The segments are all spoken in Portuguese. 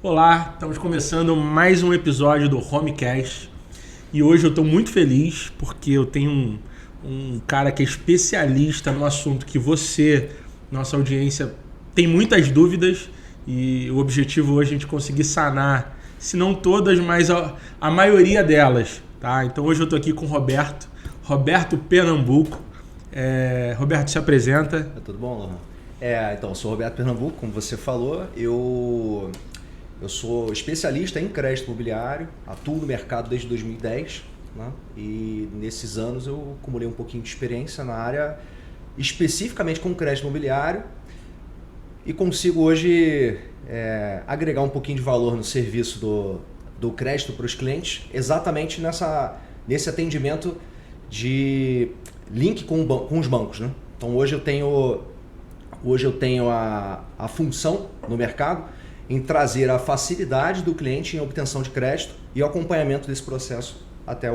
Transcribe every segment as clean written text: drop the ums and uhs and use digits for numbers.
Olá, estamos começando mais um episódio do Homecast e hoje eu estou muito feliz porque eu tenho um cara que é especialista no assunto que você, nossa audiência, tem muitas dúvidas e o objetivo hoje é a gente conseguir sanar, se não todas, mas a maioria delas, tá? Então hoje eu estou aqui com o Roberto Pernambuco. Roberto, se apresenta. Tudo bom, Lohan? Então, eu sou Roberto Pernambuco, como você falou, eu sou especialista em crédito imobiliário, atuo no mercado desde 2010, né? E nesses anos eu acumulei um pouquinho de experiência na área, especificamente com crédito imobiliário, e consigo hoje agregar um pouquinho de valor no serviço do crédito para os clientes, exatamente nesse atendimento de link com os bancos, né? Então hoje eu tenho a função no mercado em trazer a facilidade do cliente em obtenção de crédito e o acompanhamento desse processo até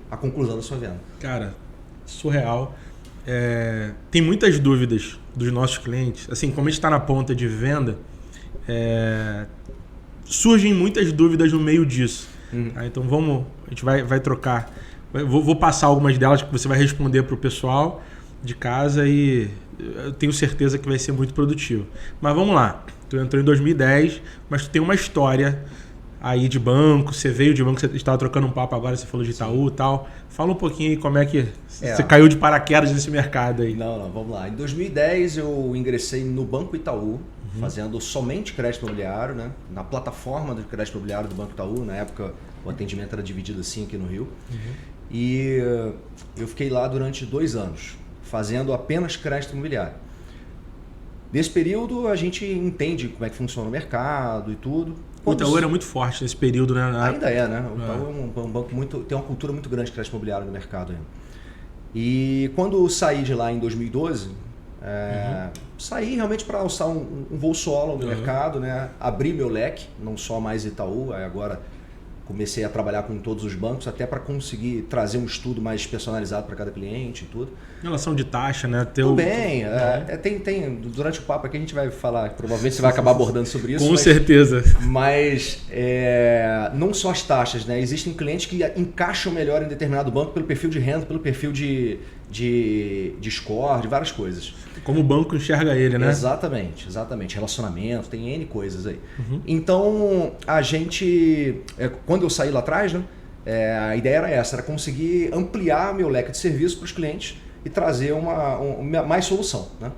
a conclusão da sua venda. Cara, surreal. Tem muitas dúvidas dos nossos clientes. Assim, como a gente está na ponta de venda, surgem muitas dúvidas no meio disso. Tá? Então a gente vai trocar. Vou passar algumas delas que você vai responder para o pessoal de casa e eu tenho certeza que vai ser muito produtivo. Mas vamos lá. Tu entrou em 2010, mas tu tem uma história aí de banco, você veio de banco, você estava trocando um papo agora, você falou de Itaú e tal. Fala um pouquinho aí como é que você caiu de paraquedas nesse mercado aí. Não, vamos lá. Em 2010 eu ingressei no Banco Itaú, fazendo somente crédito imobiliário, né? Na plataforma de crédito imobiliário do Banco Itaú. Na época o atendimento era dividido assim aqui no Rio. E eu fiquei lá durante 2 anos, fazendo apenas crédito imobiliário. Nesse período a gente entende como é que funciona o mercado e tudo. O Itaú era muito forte nesse período, né? Ainda é, né? O Itaú é um banco tem uma cultura muito grande de crédito imobiliário no mercado ainda. E quando eu saí de lá em 2012, saí realmente para alçar um voo solo no mercado, né? Abrir meu leque, não só mais Itaú, aí agora comecei a trabalhar com todos os bancos, até para conseguir trazer um estudo mais personalizado para cada cliente e tudo. Relação de taxa, né? Também. Tem, durante o papo aqui a gente vai falar, provavelmente você vai acabar abordando sobre isso. Com certeza. Mas não só as taxas, né? Existem clientes que encaixam melhor em determinado banco pelo perfil de renda, pelo perfil de score, de várias coisas. Como o banco enxerga ele, né? Exatamente. Relacionamento, tem N coisas aí. Então, a gente, quando eu saí lá atrás, né, a ideia era essa, era conseguir ampliar meu leque de serviço para os clientes e trazer mais solução, né?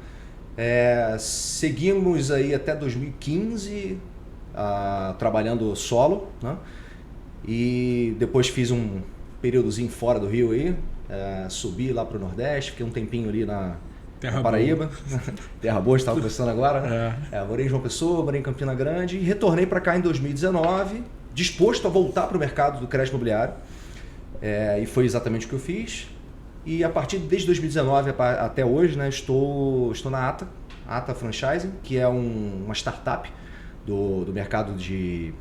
Seguimos aí até 2015 trabalhando solo, né? E depois fiz um períodozinho fora do Rio aí, subi lá para o Nordeste, fiquei um tempinho ali na Paraíba. Terra boa, estava conversando agora, né? Morei em João Pessoa, morei em Campina Grande e retornei para cá em 2019, disposto a voltar para o mercado do crédito imobiliário. E foi exatamente o que eu fiz. E a partir desde 2019 até hoje, né, estou na ATA Franchising, que é uma startup do mercado de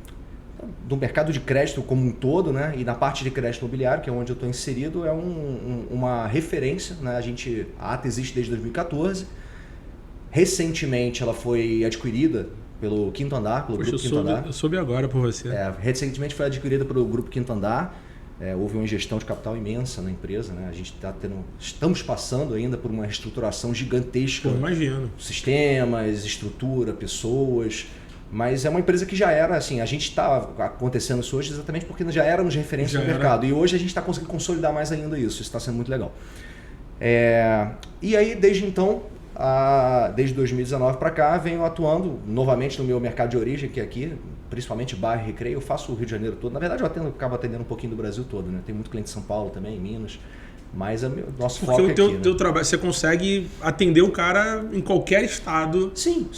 crédito como um todo, né? E na parte de crédito imobiliário, que é onde eu estou inserido, é uma referência, né? A ATA existe desde 2014. Recentemente ela foi adquirida pelo Quinto Andar, pelo Grupo Quinto Andar. Eu soube agora por você. Recentemente foi adquirida pelo Grupo Quinto Andar. Houve uma ingestão de capital imensa na empresa, né? A gente estamos passando ainda por uma reestruturação gigantesca. Pô, imagino. Sistemas, estrutura, pessoas. Mas é uma empresa que já era, assim, a gente está acontecendo isso hoje exatamente porque já éramos referência no mercado. E hoje a gente está conseguindo consolidar mais ainda isso. Isso está sendo muito legal. E aí, desde então, desde 2019 para cá, venho atuando novamente no meu mercado de origem, que é aqui, principalmente bairro e recreio. Eu faço o Rio de Janeiro todo. Na verdade, eu acabo atendendo um pouquinho do Brasil todo, né? Tem muito cliente em São Paulo também, em Minas. Mas nosso foco é aqui, né? Teu trabalho, você consegue atender o cara em qualquer estado. Sim.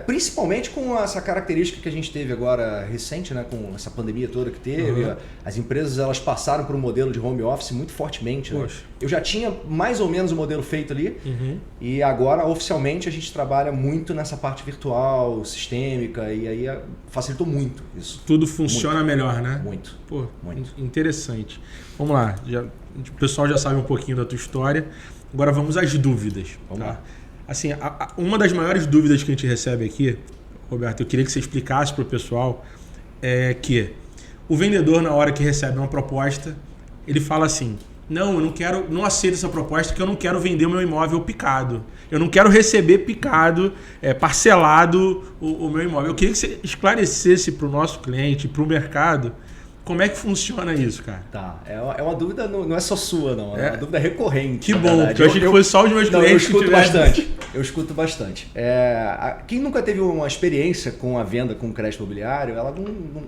Principalmente com essa característica que a gente teve agora recente, né? Com essa pandemia toda que teve. As empresas elas passaram por um modelo de home office muito fortemente. Né? Eu já tinha mais ou menos o modelo feito ali. E agora, oficialmente, a gente trabalha muito nessa parte virtual, sistêmica. E aí facilitou muito isso. Tudo funciona melhor, né? Muito. Pô, muito interessante. Vamos lá. O pessoal já sabe um pouquinho da tua história. Agora vamos às dúvidas. Vamos lá. Assim, uma das maiores dúvidas que a gente recebe aqui, Roberto, eu queria que você explicasse para o pessoal que o vendedor, na hora que recebe uma proposta, ele fala assim: não, eu não aceito essa proposta porque eu não quero vender o meu imóvel picado. Eu não quero receber picado, parcelado o meu imóvel. Eu queria que você esclarecesse para o nosso cliente, para o mercado, como é que funciona isso, cara? Tá, é uma dúvida, não é só sua, não. É uma dúvida recorrente. Que bom, porque eu achei que fosse só os meus clientes. Eu escuto bastante. Quem nunca teve uma experiência com a venda com crédito imobiliário, ela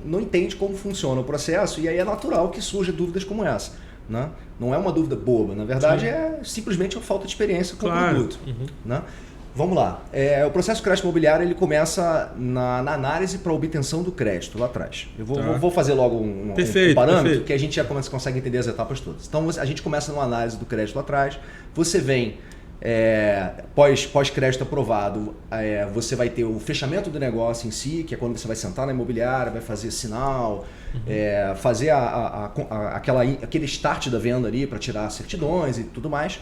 não entende como funciona o processo, e aí é natural que surjam dúvidas como essa. Né? Não é uma dúvida boba, na verdade é simplesmente uma falta de experiência com o produto. Né? Vamos lá. O processo de crédito imobiliário ele começa na análise para obtenção do crédito lá atrás. Eu vou fazer logo um parâmetro que a gente já consegue entender as etapas todas. Então a gente começa numa análise do crédito lá atrás. Você vem pós-crédito aprovado, você vai ter o fechamento do negócio em si, que é quando você vai sentar na imobiliária, vai fazer sinal, fazer aquele start da venda ali para tirar certidões e tudo mais.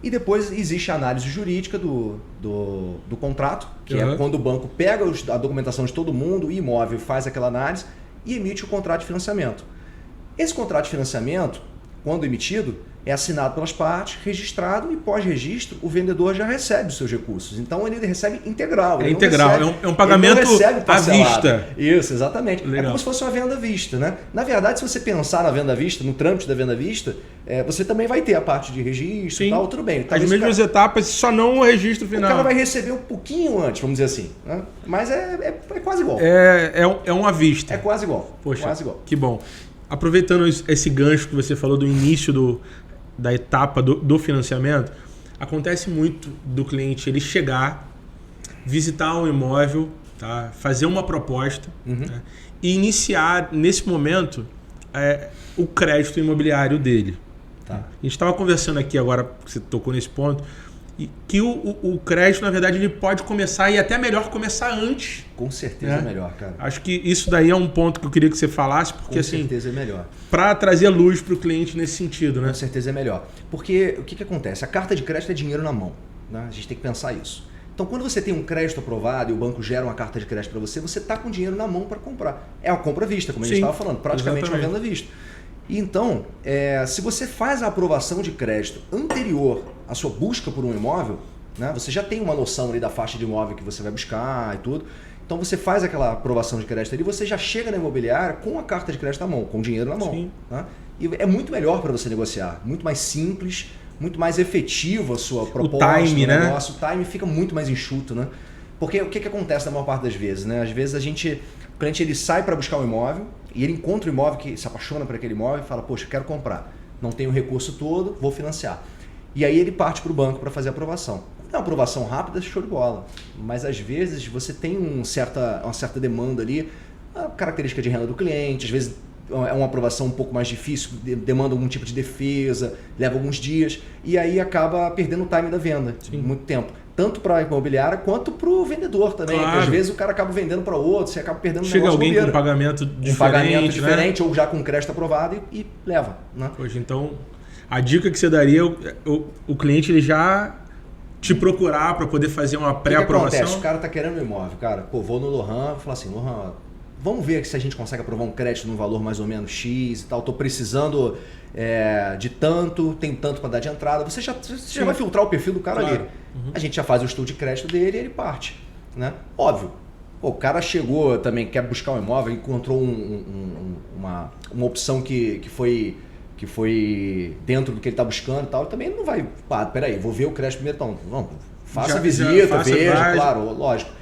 E depois existe a análise jurídica do contrato, que é quando o banco pega a documentação de todo mundo, o imóvel, faz aquela análise e emite o contrato de financiamento. Esse contrato de financiamento, quando emitido, é assinado pelas partes, registrado e pós-registro o vendedor já recebe os seus recursos. Então ele recebe integral. É integral, é um pagamento à vista. Isso, exatamente. Legal. É como se fosse uma venda à vista, né? Na verdade, se você pensar na venda à vista, no trâmite da venda à vista, você também vai ter a parte de registro e tal, tudo bem. As mesmas etapas, só não o registro final. O cara vai receber um pouquinho antes, vamos dizer assim. Né? Mas é quase igual. É uma vista. É quase igual. Poxa, quase igual. Que bom. Aproveitando esse gancho que você falou do início da etapa do financiamento, acontece muito do cliente ele chegar, visitar um imóvel, tá? Fazer uma proposta tá? E iniciar, nesse momento, o crédito imobiliário dele. Tá? A gente estava conversando aqui agora, que você tocou nesse ponto, que o crédito, na verdade, ele pode começar e até melhor começar antes. Com certeza é melhor, cara. Acho que isso daí é um ponto que eu queria que você falasse, porque com certeza é melhor. Para trazer luz para o cliente nesse sentido, né? Com certeza é melhor. Porque o que acontece? A carta de crédito é dinheiro na mão. Né? A gente tem que pensar isso. Então, quando você tem um crédito aprovado e o banco gera uma carta de crédito para você está com dinheiro na mão para comprar. É uma compra à vista, como a gente estava falando, praticamente uma venda à vista. Então, se você faz a aprovação de crédito anterior à sua busca por um imóvel, né, você já tem uma noção ali da faixa de imóvel que você vai buscar e tudo. Então você faz aquela aprovação de crédito ali, você já chega na imobiliária com a carta de crédito na mão, com o dinheiro na mão. Né? E é muito melhor para você negociar, muito mais simples, muito mais efetiva a sua proposta, o time, né? negócio, o time fica muito mais enxuto, né? Porque o que acontece na maior parte das vezes, né? Às vezes o cliente ele sai para buscar um imóvel e ele encontra um imóvel que se apaixona por aquele imóvel e fala, poxa, quero comprar, não tenho o recurso todo, vou financiar. E aí ele parte para o banco para fazer a aprovação. É uma aprovação rápida, show de bola. Mas às vezes você tem uma certa demanda ali, a característica de renda do cliente, às vezes é uma aprovação um pouco mais difícil, demanda algum tipo de defesa, leva alguns dias, e aí acaba perdendo o time da venda, muito tempo. Tanto para a imobiliária quanto para o vendedor também. Claro. Às vezes o cara acaba vendendo para outro, você acaba perdendo Chega alguém bobeira. Com um pagamento diferente. Um pagamento diferente, né? Ou já com crédito aprovado e leva. Né? Poxa, então a dica que você daria, o cliente ele já te procurar para poder fazer uma pré-aprovação? O que acontece? O cara está querendo um imóvel, cara. Pô, vou no Lohan e falo assim, Lohan, vamos ver se a gente consegue aprovar um crédito num valor mais ou menos X e tal. Estou precisando de tanto, tem tanto para dar de entrada. Você já vai filtrar o perfil do cara ali. A gente já faz o estudo de crédito dele e ele parte. Né? Óbvio. Pô, o cara chegou também, quer buscar um imóvel, encontrou uma opção que foi dentro do que ele está buscando e tal, também não vai, peraí, vou ver o crédito primeiro, então, não, faça a visita, veja, claro, lógico.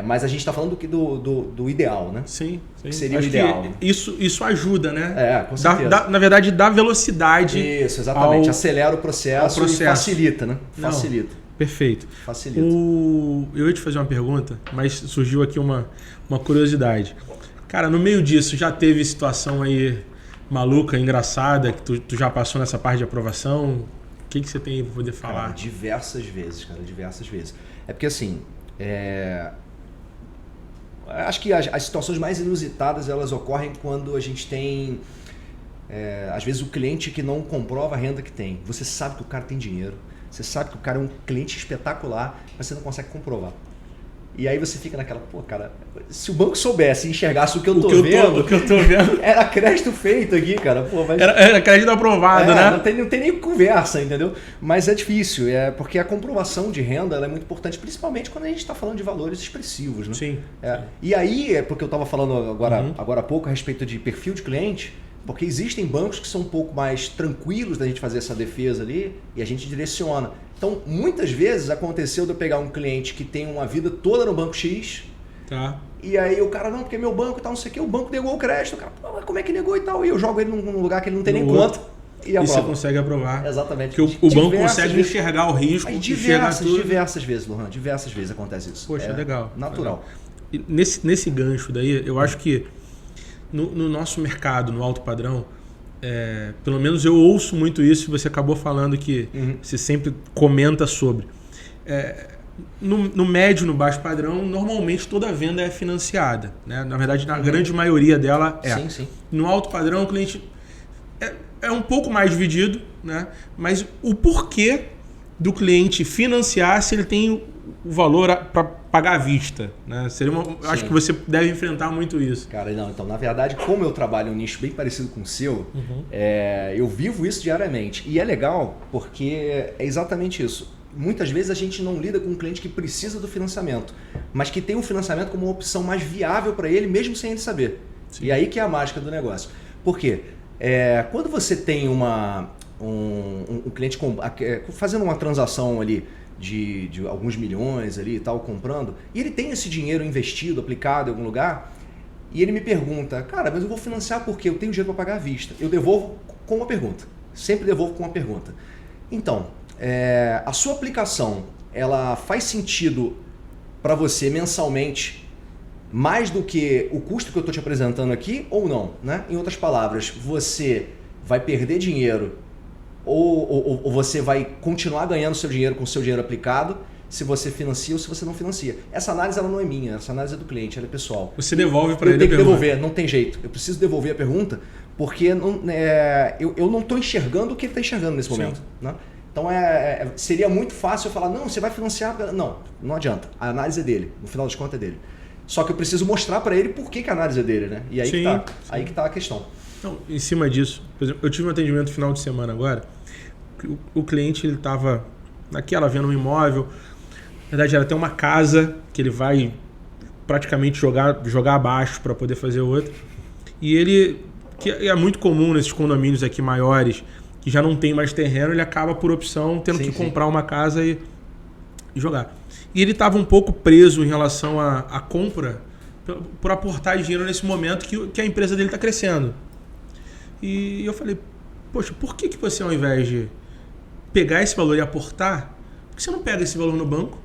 Mas a gente está falando do ideal, né? Sim. Que seria acho o ideal. Que isso ajuda, né? Com certeza. Na verdade, dá velocidade. Isso, exatamente. Acelera o processo e facilita, né? Facilita. Perfeito. Facilita. Eu ia te fazer uma pergunta, mas surgiu aqui uma curiosidade. Cara, no meio disso, já teve situação aí maluca, engraçada, que tu já passou nessa parte de aprovação? O que você tem para poder falar? Cara, diversas vezes. É porque assim, acho que as situações mais inusitadas elas ocorrem quando a gente tem, às vezes, o cliente que não comprova a renda que tem. Você sabe que o cara tem dinheiro, você sabe que o cara é um cliente espetacular, mas você não consegue comprovar. E aí você fica naquela, pô, cara, se o banco soubesse e enxergasse o que eu tô vendo, era crédito feito aqui, cara. Pô, mas... era crédito aprovado, né? Não tem nem conversa, entendeu? Mas é difícil, porque a comprovação de renda ela é muito importante, principalmente quando a gente está falando de valores expressivos, né? Sim. E aí, é porque eu estava falando agora há pouco a respeito de perfil de cliente, porque existem bancos que são um pouco mais tranquilos da gente fazer essa defesa ali e a gente direciona. Então, muitas vezes aconteceu de eu pegar um cliente que tem uma vida toda no banco X, e aí o cara, não, porque meu banco e tal, não sei o que, o banco negou o crédito, o cara, mas como é que negou e tal? E eu jogo ele num lugar que ele não tem nem conta e você consegue aprovar. Exatamente. Porque o banco consegue enxergar o risco e diversas vezes, Lohan, diversas vezes acontece isso. Poxa, legal. Natural. E nesse gancho daí, eu acho que no nosso mercado, no alto padrão, pelo menos eu ouço muito isso, você acabou falando que você sempre comenta sobre. No médio e no baixo padrão, normalmente toda venda é financiada, né? Na verdade, na grande maioria dela é. Sim. No alto padrão, o cliente é um pouco mais dividido, né? Mas o porquê do cliente financiar se ele tem o valor para pagar à vista, né? Acho que você deve enfrentar muito isso. Cara, não, então, na verdade, como eu trabalho em um nicho bem parecido com o seu, eu vivo isso diariamente. E é legal porque é exatamente isso. Muitas vezes a gente não lida com um cliente que precisa do financiamento, mas que tem o financiamento como uma opção mais viável para ele, mesmo sem ele saber. Sim. E aí que é a mágica do negócio. Por quê? Quando você tem um cliente fazendo uma transação ali de alguns milhões ali e tal, comprando, e ele tem esse dinheiro investido, aplicado em algum lugar, e ele me pergunta, cara, mas eu vou financiar porque eu tenho dinheiro para pagar à vista. Eu devolvo com uma pergunta. Sempre devolvo com uma pergunta. Então, a sua aplicação, ela faz sentido para você mensalmente mais do que o custo que eu estou te apresentando aqui ou não, né? Em outras palavras, você vai perder dinheiro ou você vai continuar ganhando seu dinheiro com o seu dinheiro aplicado se você financia ou se você não financia. Essa análise ela não é minha, essa análise é do cliente, ela é pessoal. Você devolve para ele a pergunta. Eu tenho que devolver, não tem jeito. Eu preciso devolver a pergunta porque eu não estou enxergando o que ele está enxergando nesse momento. Né? Então seria muito fácil eu falar, não, você vai financiar... Não adianta. A análise é dele, no final das contas é dele. Só que eu preciso mostrar para ele por que a análise é dele, né? E aí que tá a questão. Então, em cima disso, por exemplo, eu tive um atendimento final de semana agora, o cliente ele estava naquela vendo um imóvel, na verdade era até uma casa que ele vai praticamente jogar abaixo para poder fazer outra. E ele, que é muito comum nesses condomínios aqui maiores, que já não tem mais terreno, ele acaba por opção tendo que comprar uma casa e jogar. E ele estava um pouco preso em relação à compra por aportar dinheiro nesse momento que a empresa dele está crescendo. E eu falei, poxa, por que você, ao invés de pegar esse valor e aportar, por que você não pega esse valor no banco,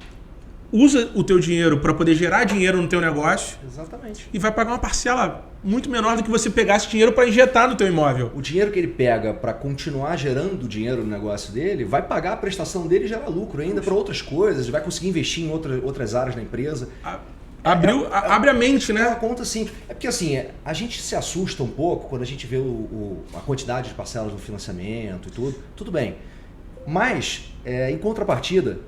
usa o teu dinheiro para poder gerar dinheiro no teu negócio. Exatamente. E vai pagar uma parcela muito menor do que você pegasse dinheiro para injetar no teu imóvel. O dinheiro que ele pega para continuar gerando dinheiro no negócio dele, vai pagar a prestação dele e gerar lucro ainda para outras coisas, vai conseguir investir em outras áreas da empresa. Abre a mente, né? É uma conta simples. É porque assim, a gente se assusta um pouco quando a gente vê a quantidade de parcelas do financiamento e tudo bem. Mas, em contrapartida,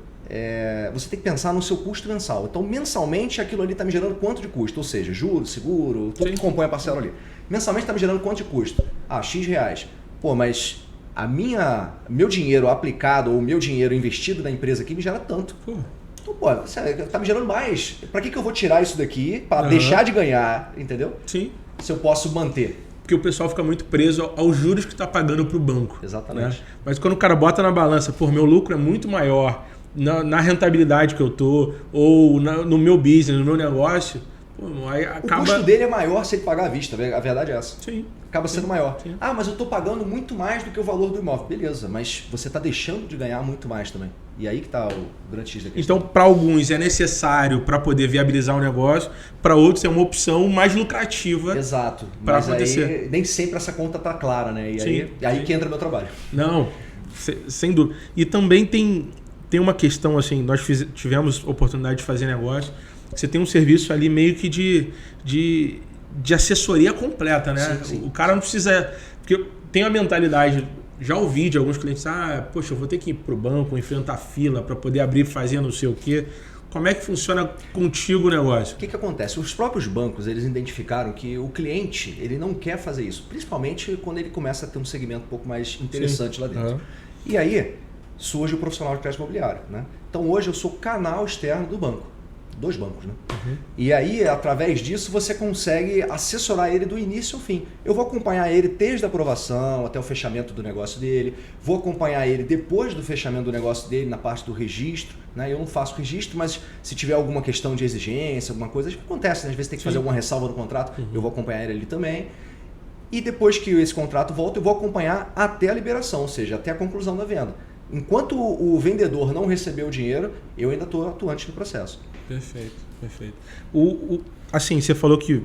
você tem que pensar no seu custo mensal. Então, mensalmente, aquilo ali está me gerando quanto de custo? Ou seja, juros, seguro, tudo que compõe a parcela ali. Mensalmente está me gerando quanto de custo? X reais. Pô, mas meu dinheiro aplicado ou meu dinheiro investido na empresa aqui me gera tanto. Então, pô, você está me gerando mais. Para que eu vou tirar isso daqui para deixar de ganhar, entendeu? Sim. Se eu posso manter. Porque o pessoal fica muito preso aos juros que está pagando para o banco. Exatamente. Né? Mas quando o cara bota na balança, meu lucro é muito maior na rentabilidade que eu tô, ou no meu business, no meu negócio, aí acaba... O custo dele é maior se ele pagar à vista, a verdade é essa. Sim. Acaba sendo maior. Sim. Mas eu estou pagando muito mais do que o valor do imóvel. Beleza, mas você está deixando de ganhar muito mais também. E aí que está o grande X da questão. Então, para alguns é necessário para poder viabilizar o negócio, para outros é uma opção mais lucrativa. Exato. Mas aí nem sempre essa conta está clara, né? E aí que entra o meu trabalho. Não, sem dúvida. E também tem uma questão assim, nós tivemos oportunidade de fazer negócio, você tem um serviço ali meio que de assessoria completa, né? Sim. O cara não precisa... Porque tem a mentalidade, já ouvi de alguns clientes, poxa, eu vou ter que ir pro banco, enfrentar fila para poder abrir e fazer não sei o quê. Como é que funciona contigo o negócio? O que acontece? Os próprios bancos, eles identificaram que o cliente, ele não quer fazer isso, principalmente quando ele começa a ter um segmento um pouco mais interessante lá dentro. E aí surge o profissional de crédito imobiliário, né? Então hoje eu sou canal externo do banco, dos bancos, né? E aí, através disso, você consegue assessorar ele do início ao fim. Eu vou acompanhar ele desde a aprovação até o fechamento do negócio dele, vou acompanhar ele depois do fechamento do negócio dele na parte do registro, né? Eu não faço registro, mas se tiver alguma questão de exigência, alguma coisa, acontece, né? Às vezes tem que fazer alguma ressalva no contrato, eu vou acompanhar ele ali também. E depois que esse contrato volta, eu vou acompanhar até a liberação, ou seja, até a conclusão da venda. Enquanto o vendedor não recebeu o dinheiro, eu ainda estou atuante no processo. Perfeito. Assim, você falou que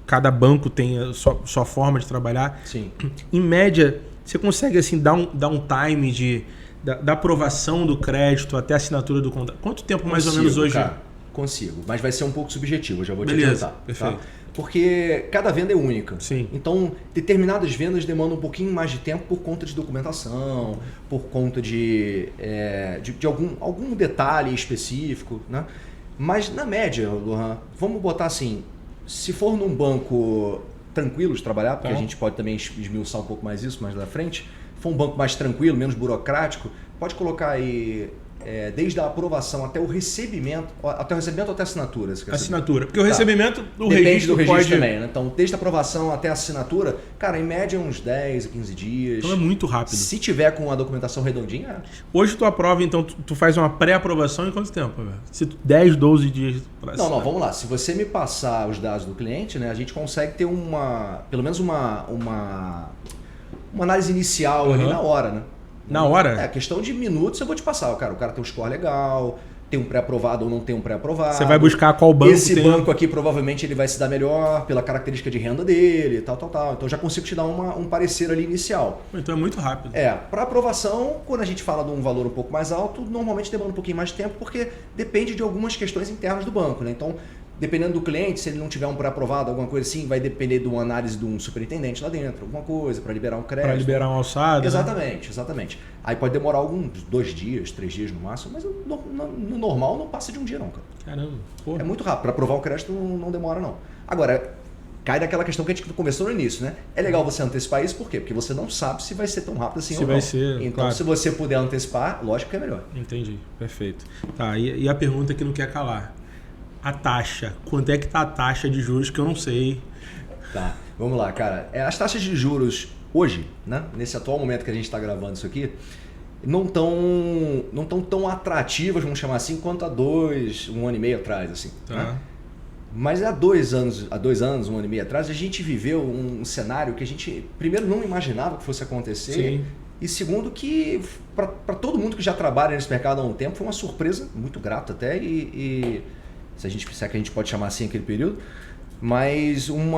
cada banco tem a sua forma de trabalhar. Sim. Em média, você consegue assim, dar um time da aprovação do crédito até a assinatura do contrato? Quanto tempo mais ou menos hoje? Cara, consigo, mas vai ser um pouco subjetivo, eu já vou te Beleza, adiantar. perfeito. Tá? Porque cada venda é única. Sim. Então, determinadas vendas demandam um pouquinho mais de tempo por conta de documentação, por conta de algum detalhe específico, né? Mas na média, Lohan, vamos botar assim, se for num banco tranquilo de trabalhar, porque a gente pode também esmiuçar um pouco mais isso mais na frente, for um banco mais tranquilo, menos burocrático, pode colocar aí desde a aprovação até o recebimento ou até a assinatura. Assinatura, porque o recebimento do Depende registro do registro pode... também, né? Então, desde a aprovação até a assinatura, cara, em média uns 10 a 15 dias. Então é muito rápido. Se tiver com a documentação redondinha... Hoje tu aprova, então tu faz uma pré-aprovação em quanto tempo? Se 10, 12 dias para Não, vamos lá. Se você me passar os dados do cliente, né, a gente consegue ter pelo menos uma análise inicial ali na hora, né? Na hora? Questão de minutos eu vou te passar. O cara tem um score legal, tem um pré-aprovado ou não tem um pré-aprovado. Você vai buscar qual banco Esse banco aqui provavelmente ele vai se dar melhor pela característica de renda dele, tal. Então eu já consigo te dar um parecer ali inicial. Então é muito rápido. Para aprovação, quando a gente fala de um valor um pouco mais alto, normalmente demanda um pouquinho mais de tempo porque depende de algumas questões internas do banco, né? Então, dependendo do cliente, se ele não tiver um pré-aprovado, alguma coisa assim, vai depender de uma análise de um superintendente lá dentro, alguma coisa, para liberar um crédito. Para liberar um alçado. Exatamente. Aí pode demorar alguns 2 dias, 3 dias no máximo, mas no normal não passa de um dia não, cara. Caramba, porra. É muito rápido. Para aprovar o crédito não demora não. Agora, cai daquela questão que a gente conversou no início, né? É legal você antecipar isso, por quê? Porque você não sabe se vai ser tão rápido assim ou não. Se vai ser, então, claro. Se você puder antecipar, lógico que é melhor. Entendi, perfeito. Tá, e a pergunta que não quer calar. A taxa. Quanto é que tá a taxa de juros que eu não sei? Tá, vamos lá, cara. As taxas de juros hoje, né? Nesse atual momento que a gente está gravando isso aqui, não tão tão atrativas, vamos chamar assim, quanto há 1 ano e meio atrás, assim. Tá. Né? Mas há 2 anos, 1 ano e meio atrás, a gente viveu um cenário que a gente, primeiro, não imaginava que fosse acontecer. Sim. E segundo, que para todo mundo que já trabalha nesse mercado há um tempo, foi uma surpresa muito grata até. Se é que a gente pode chamar assim aquele período, mas um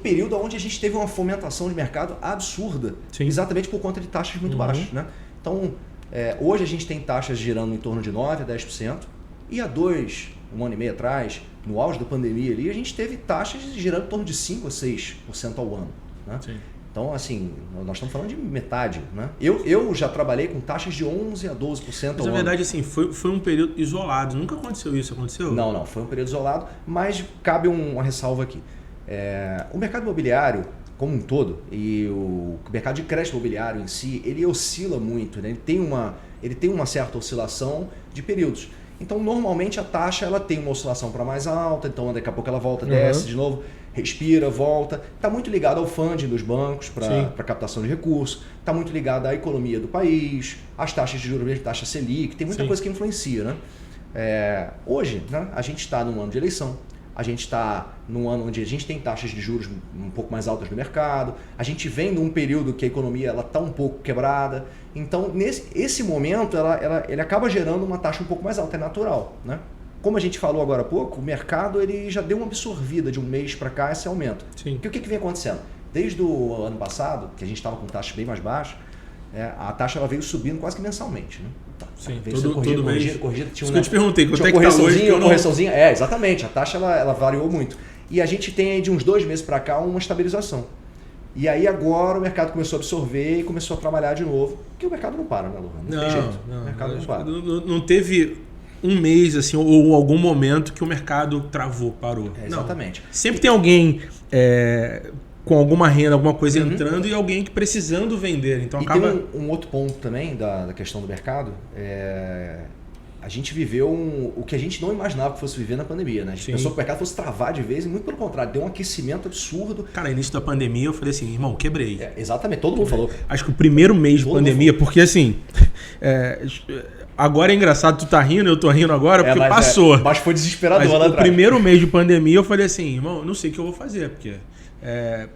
período onde a gente teve uma fomentação de mercado absurda, Sim. Exatamente por conta de taxas muito baixas, né? Então, hoje a gente tem taxas girando em torno de 9% a 10%, e há 1 ano e meio atrás, no auge da pandemia ali, a gente teve taxas girando em torno de 5% a 6% ao ano, né? Sim. Então, assim, nós estamos falando de metade, né? Eu já trabalhei com taxas de 11% a 12% ao ano. Mas, na verdade, assim, foi um período isolado. Nunca aconteceu isso, aconteceu? Não, foi um período isolado, mas cabe uma ressalva aqui. O mercado imobiliário, como um todo, e o mercado de crédito imobiliário em si, ele oscila muito, né? Ele tem uma certa oscilação de períodos. Então, normalmente, a taxa ela tem uma oscilação para mais alta, então daqui a pouco ela volta, desce de novo, respira, volta. Está muito ligado ao funding dos bancos para captação de recursos, está muito ligado à economia do país, às taxas de juros, taxa Selic, tem muita coisa que influencia, né? Hoje, né, a gente está num ano de eleição, a gente está num ano onde a gente tem taxas de juros um pouco mais altas no mercado, a gente vem num período que a economia está um pouco quebrada, então esse momento ele acaba gerando uma taxa um pouco mais alta, é natural, né? Como a gente falou agora há pouco, o mercado ele já deu uma absorvida de um mês para cá esse aumento. Sim. Porque o que vem acontecendo? Desde o ano passado, que a gente estava com taxas bem mais baixas, a taxa ela veio subindo quase que mensalmente, né? Sim, veio todo mês. Corrigida, Isso que eu te perguntei, quanto é que tá hoje? Correçãozinha, exatamente. A taxa ela variou muito. E a gente tem aí de uns 2 meses para cá uma estabilização. E aí agora o mercado começou a absorver e começou a trabalhar de novo. Porque o mercado não para, né, Lohan? Não tem jeito. O mercado não para. Não teve um mês, assim, ou algum momento que o mercado travou, parou. Exatamente. Não. Sempre tem alguém com alguma renda, alguma coisa entrando e alguém que precisando vender. Então e acaba... tem um outro ponto também da questão do mercado. A gente viveu o que a gente não imaginava que fosse viver na pandemia, né? A gente pensou que o mercado fosse travar de vez e muito pelo contrário, deu um aquecimento absurdo. Cara, no início da pandemia eu falei assim, irmão, quebrei. Exatamente, todo mundo falou. Acho que o primeiro mês de pandemia, porque assim, agora é engraçado, tu tá rindo, eu tô rindo agora, porque passou. Mas foi desesperador lá atrás. O primeiro mês de pandemia eu falei assim, irmão, não sei o que eu vou fazer, porque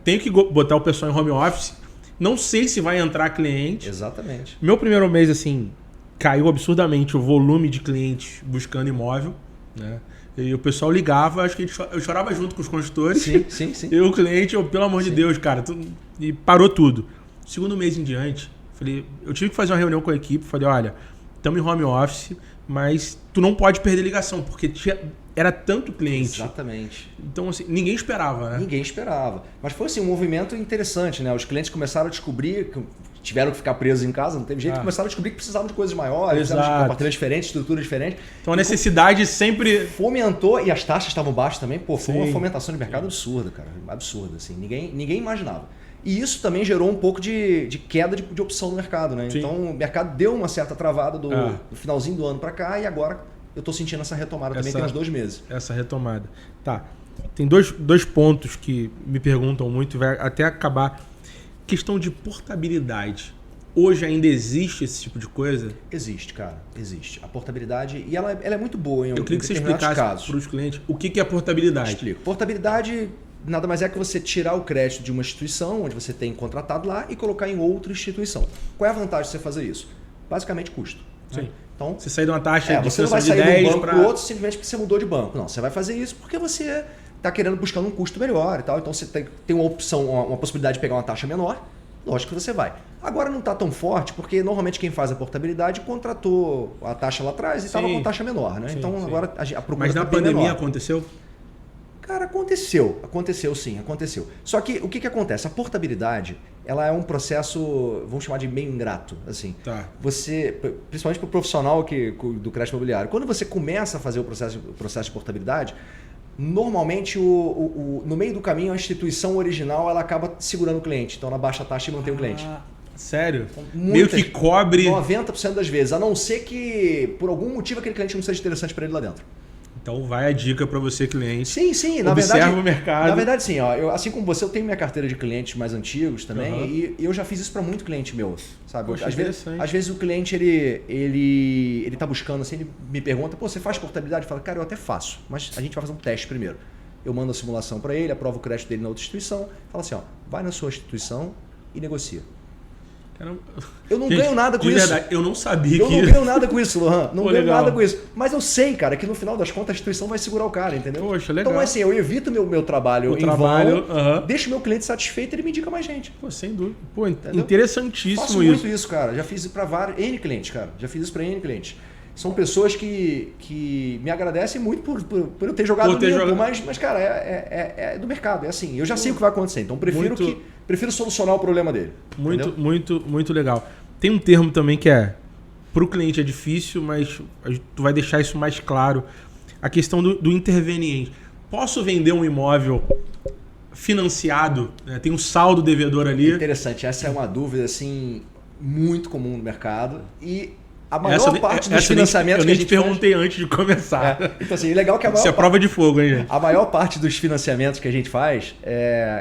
tenho que botar o pessoal em home office, não sei se vai entrar cliente. Exatamente. Meu primeiro mês, assim... Caiu absurdamente o volume de clientes buscando imóvel, né? E o pessoal ligava, acho que eu chorava junto com os consultores. Sim. E o cliente, pelo amor de Deus, cara, e parou tudo. Segundo mês em diante, eu tive que fazer uma reunião com a equipe, falei, olha, estamos em home office, mas tu não pode perder ligação, porque era tanto cliente. Exatamente. Então, assim, ninguém esperava, né? Ninguém esperava. Mas foi assim, um movimento interessante, né? Os clientes começaram a descobrir, tiveram que ficar presos em casa, não teve jeito, começaram a descobrir que precisavam de coisas maiores, precisavam de apartamentos diferentes, estruturas diferentes. Então a necessidade sempre... Fomentou, e as taxas estavam baixas também, foi uma fomentação de mercado absurda, cara. Absurda, assim. Ninguém imaginava. E isso também gerou um pouco de queda de opção no mercado, né? Sim. Então o mercado deu uma certa travada do finalzinho do ano para cá e agora eu estou sentindo essa retomada também tem uns 2 meses. Essa retomada. Tá. Tem dois pontos que me perguntam muito e vai até acabar. Questão de portabilidade. Hoje ainda existe esse tipo de coisa? Existe, cara. Existe. A portabilidade, e ela é muito boa em Eu queria que você explicasse para os clientes o que é portabilidade. Explico. Portabilidade nada mais é que você tirar o crédito de uma instituição onde você tem contratado lá e colocar em outra instituição. Qual é a vantagem de você fazer isso? Basicamente custo. Sim. Né? Então, você sair de uma taxa de você não vai sair de um banco para o outro simplesmente porque você mudou de banco. Não, você vai fazer isso porque você está buscando um custo melhor e tal. Então você tem uma opção, uma possibilidade de pegar uma taxa menor. Lógico que você vai. Agora não está tão forte porque normalmente quem faz a portabilidade contratou a taxa lá atrás e estava com taxa menor, né? Então agora a procura. Mas na pandemia aconteceu? Cara, aconteceu sim. Só que o que acontece? A portabilidade, ela é um processo, vamos chamar de meio ingrato, assim. Tá. Você, principalmente para o profissional do crédito imobiliário, quando você começa a fazer o processo de portabilidade, normalmente no meio do caminho a instituição original ela acaba segurando o cliente, então ela baixa a taxa e mantém o cliente. Sério? Meio que cobre 90% das vezes, a não ser que por algum motivo aquele cliente não seja interessante para ele lá dentro. Então vai a dica para você, cliente. Sim. Observa o mercado. Na verdade, sim. Ó, assim como você, eu tenho minha carteira de clientes mais antigos também e eu já fiz isso para muito cliente meu, sabe? Poxa, às vezes o cliente ele tá buscando, assim, ele me pergunta, pô, você faz portabilidade? Eu falo, cara, eu até faço, mas a gente vai fazer um teste primeiro. Eu mando a simulação para ele, aprovo o crédito dele na outra instituição, fala assim, ó, vai na sua instituição e negocia. Eu não ganho nada com isso. Verdade, eu não sabia Eu não ganho nada com isso, Lohan. Não ganho nada com isso. Mas eu sei, cara, que no final das contas a instituição vai segurar o cara, entendeu? Poxa, legal. Então, assim, eu evito meu trabalho em vão, deixo meu cliente satisfeito e ele me indica mais gente. Pô, sem dúvida. Pô, interessantíssimo isso. Faço muito isso, cara. Já fiz para vários N clientes, cara. São pessoas que me agradecem muito por eu ter jogado limpo, mas, cara, é do mercado, é assim. Eu já sei o que vai acontecer, então prefiro solucionar o problema dele. Muito legal. Tem um termo também que para o cliente é difícil, mas tu vai deixar isso mais claro. A questão do interveniente. Posso vender um imóvel financiado? Né? Tem um saldo devedor ali. Interessante, essa é uma dúvida assim, muito comum no mercado e a maior parte dos financiamentos que a gente perguntei antes de começar. Então, assim, legal que a maior Isso é prova de fogo, hein, gente? A maior parte dos financiamentos que a gente faz,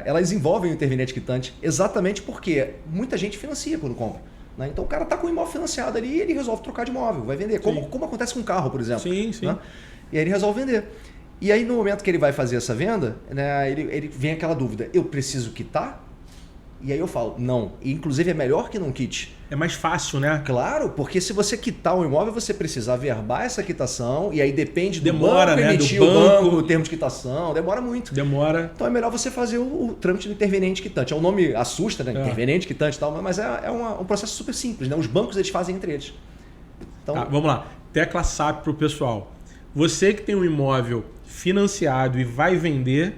elas envolvem o interveniente quitante exatamente porque muita gente financia quando compra. Né? Então, o cara está com o imóvel financiado ali e ele resolve trocar de imóvel, vai vender. Como acontece com um carro, por exemplo. Sim. Né? E aí ele resolve vender. E aí, no momento que ele vai fazer essa venda, né, ele vem aquela dúvida, eu preciso quitar? E aí eu falo, não. E, inclusive é melhor que não quite. É mais fácil, né? Claro, porque se você quitar um imóvel, você precisa averbar essa quitação e aí depende do banco, né? emitir o banco, o termo de quitação, demora muito. Então é melhor você fazer o trâmite do interveniente quitante. O nome assusta, né? Interveniente quitante e tal, mas é um processo super simples, né? Os bancos eles fazem entre eles. Então, vamos lá. Tecla SAP para o pessoal. Você que tem um imóvel financiado e vai vender,